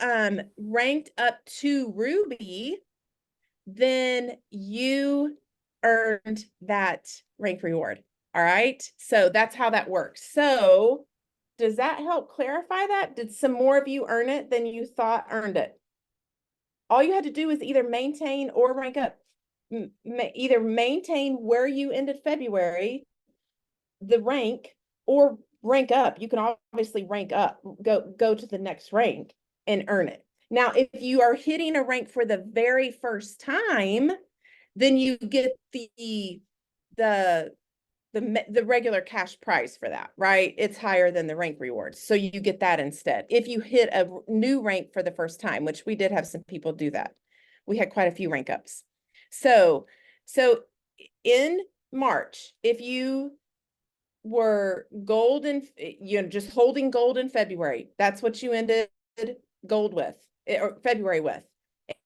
ranked up to Ruby, then you earned that rank reward. All right. So that's how that works. So does that help clarify that? Did some more of you earn it than you thought earned it? All you had to do is either maintain or rank up. Either maintain where you ended February, the rank, or rank up. You can obviously rank up, go to the next rank and earn it. Now, if you are hitting a rank for the very first time, then you get the regular cash prize for that, right? It's higher than the rank rewards. So you get that instead. If you hit a new rank for the first time, which we did have some people do that. We had quite a few rank ups. So in March, if you were gold and just holding gold in February, that's what you ended gold with, or February with.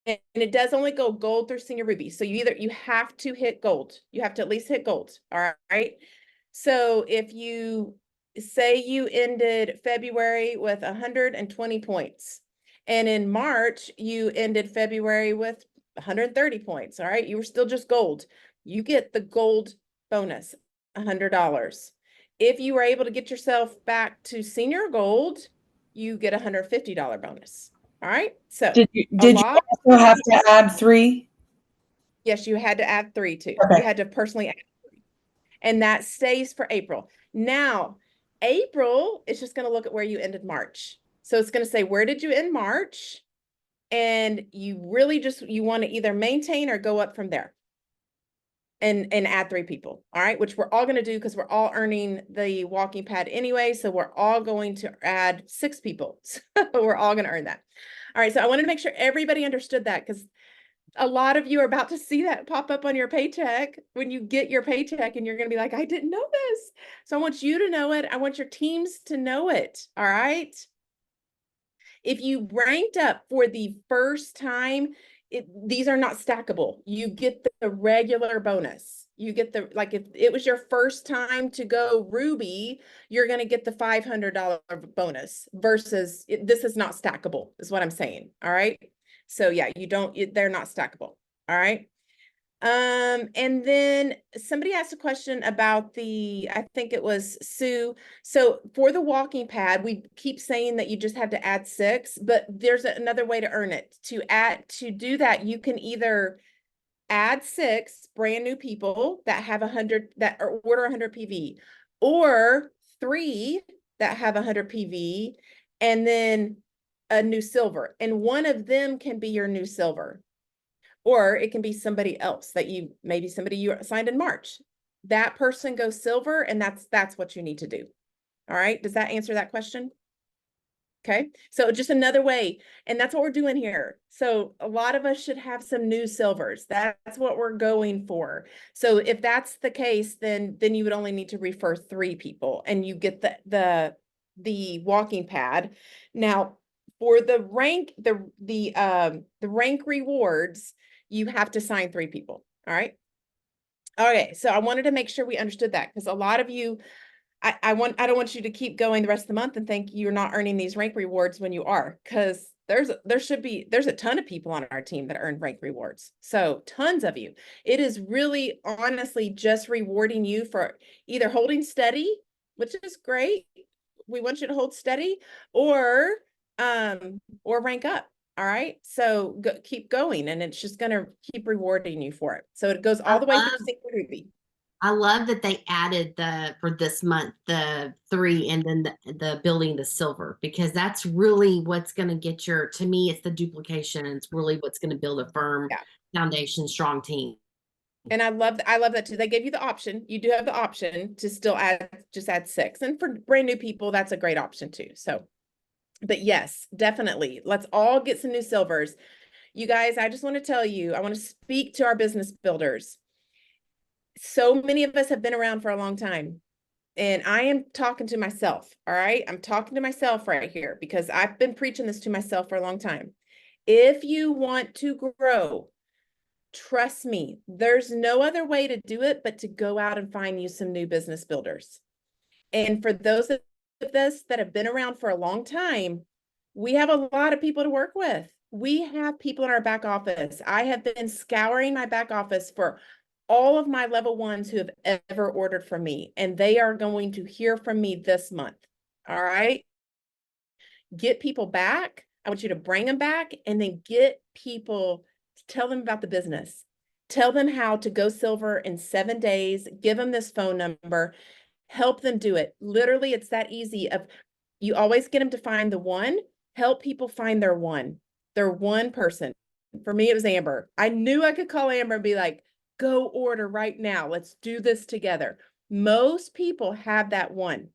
And it does only go gold through senior ruby. So you have to hit gold. You have to at least hit gold. All right. So if you say you ended February with 120 points, and in March you ended February with 130 points. All right. You were still just gold. You get the gold bonus, $100. If you were able to get yourself back to senior gold, you get $150 bonus. All right. So Did you also have to add 3? yes, you had to add 3 too. Okay. You had to personally add 3. And that stays for April. Now, April is just going to look at where you ended March. So it's going to say, where did you end March? And you really you want to either maintain or go up from there. And add 3 people. All right, which we're all going to do because we're all earning the walking pad anyway. So we're all going to add 6 people. So we're all going to earn that. All right. So I wanted to make sure everybody understood that, because a lot of you are about to see that pop up on your paycheck when you get your paycheck, and you're going to be like, I didn't know this. So I want you to know it. I want your teams to know it. All right. If you ranked up for the first time, these are not stackable. You get the regular bonus. You get like if it was your first time to go Ruby, you're going to get the $500 bonus versus this is not stackable, is what I'm saying. All right. So yeah, they're not stackable. All right. And then somebody asked a question about I think it was Sue. So for the walking pad, we keep saying that you just have to add 6, but there's another way to earn it. To do that, you can either add 6 brand new people that have 100, that order 100 PV, or 3 that have 100 PV, and then a new silver. And one of them can be your new silver. Or it can be somebody else that maybe somebody you assigned in March. That person goes silver, and that's what you need to do. All right. Does that answer that question? Okay, so just another way, and that's what we're doing here. So a lot of us should have some new silvers. That's what we're going for. So if that's the case, then you would only need to refer 3 people, and you get the walking pad. Now, for the rank rewards, you have to sign 3 people. All right. Okay, so I wanted to make sure we understood that, because a lot of you, I don't want you to keep going the rest of the month and think you're not earning these rank rewards when you are, because there's a ton of people on our team that earn rank rewards. So tons of you. It is really honestly just rewarding you for either holding steady, which is great. We want you to hold steady, or rank up. All right. So keep going, and it's just going to keep rewarding you for it. So it goes all the way through Sync Ruby. I love that they added for this month, the 3 and then the building the silver, because that's really what's going to get to me, it's the duplication. It's really what's going to build a firm foundation, strong team. And I love that too. They gave you the option. You do have the option to still just add 6. And for brand new people, that's a great option too. So, but yes, definitely. Let's all get some new silvers. You guys, I just want to tell you, I want to speak to our business builders. So many of us have been around for a long time, and I am talking to myself. All right. I'm talking to myself right here, because I've been preaching this to myself for a long time. If you want to grow, trust me, there's no other way to do it but to go out and find you some new business builders. And for those of us that have been around for a long time, we have a lot of people to work with. We have people in our back office. I have been scouring my back office for all of my level 1s who have ever ordered from me, and they are going to hear from me this month. All right. Get people back. I want you to bring them back, and then get people, tell them about the business. Tell them how to go silver in 7 days. Give them this phone number. Help them do it. Literally, it's that easy. You always get them to find the one. Help people find their one person. For me, it was Amber. I knew I could call Amber and be like, go order right now. Let's do this together. Most people have that one.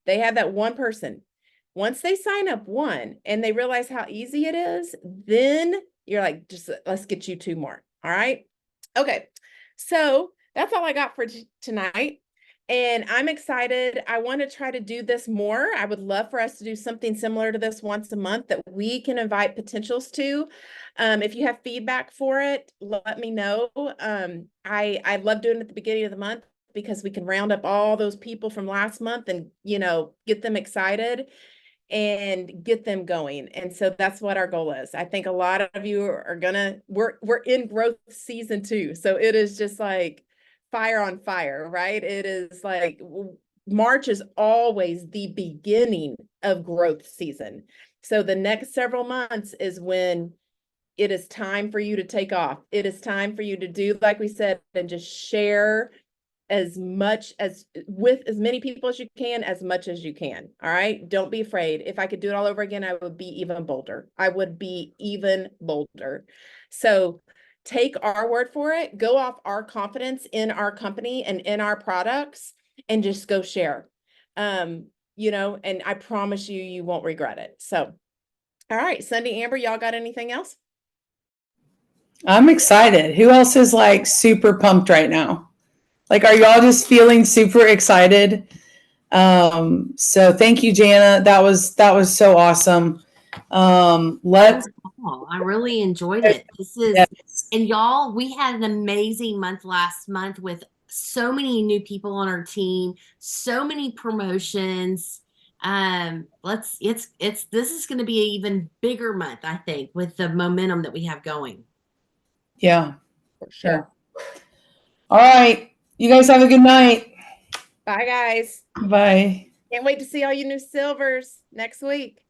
They have that one person. Once they sign up one and they realize how easy it is, then you're like, just let's get you 2 more. All right. Okay. So that's all I got for tonight. And I'm excited. I want to try to do this more. I would love for us to do something similar to this once a month that we can invite potentials to. If you have feedback for it, let me know. I love doing it at the beginning of the month, because we can round up all those people from last month and, get them excited and get them going. And so that's what our goal is. I think a lot of you are we're in growth season 2. So it is just like fire on fire, right? It is like March is always the beginning of growth season. So the next several months is when it is time for you to take off. It is time for you to do, like we said, and just share as much as with as many people as you can, as much as you can. All right. Don't be afraid. If I could do it all over again, I would be even bolder. So take our word for it, go off our confidence in our company and in our products, and just go share. And I promise you, you won't regret it. So, all right, Sunday, Amber, y'all got anything else? I'm excited. Who else is like super pumped right now? Like, are y'all just feeling super excited? So thank you, Jana. That was so awesome. I really enjoyed it. Yes. And y'all, we had an amazing month last month with so many new people on our team, so many promotions. This is going to be an even bigger month, I think, with the momentum that we have going. Yeah, For sure. Yeah. All right. You guys have a good night. Bye, guys. Bye. Can't wait to see all you new silvers next week.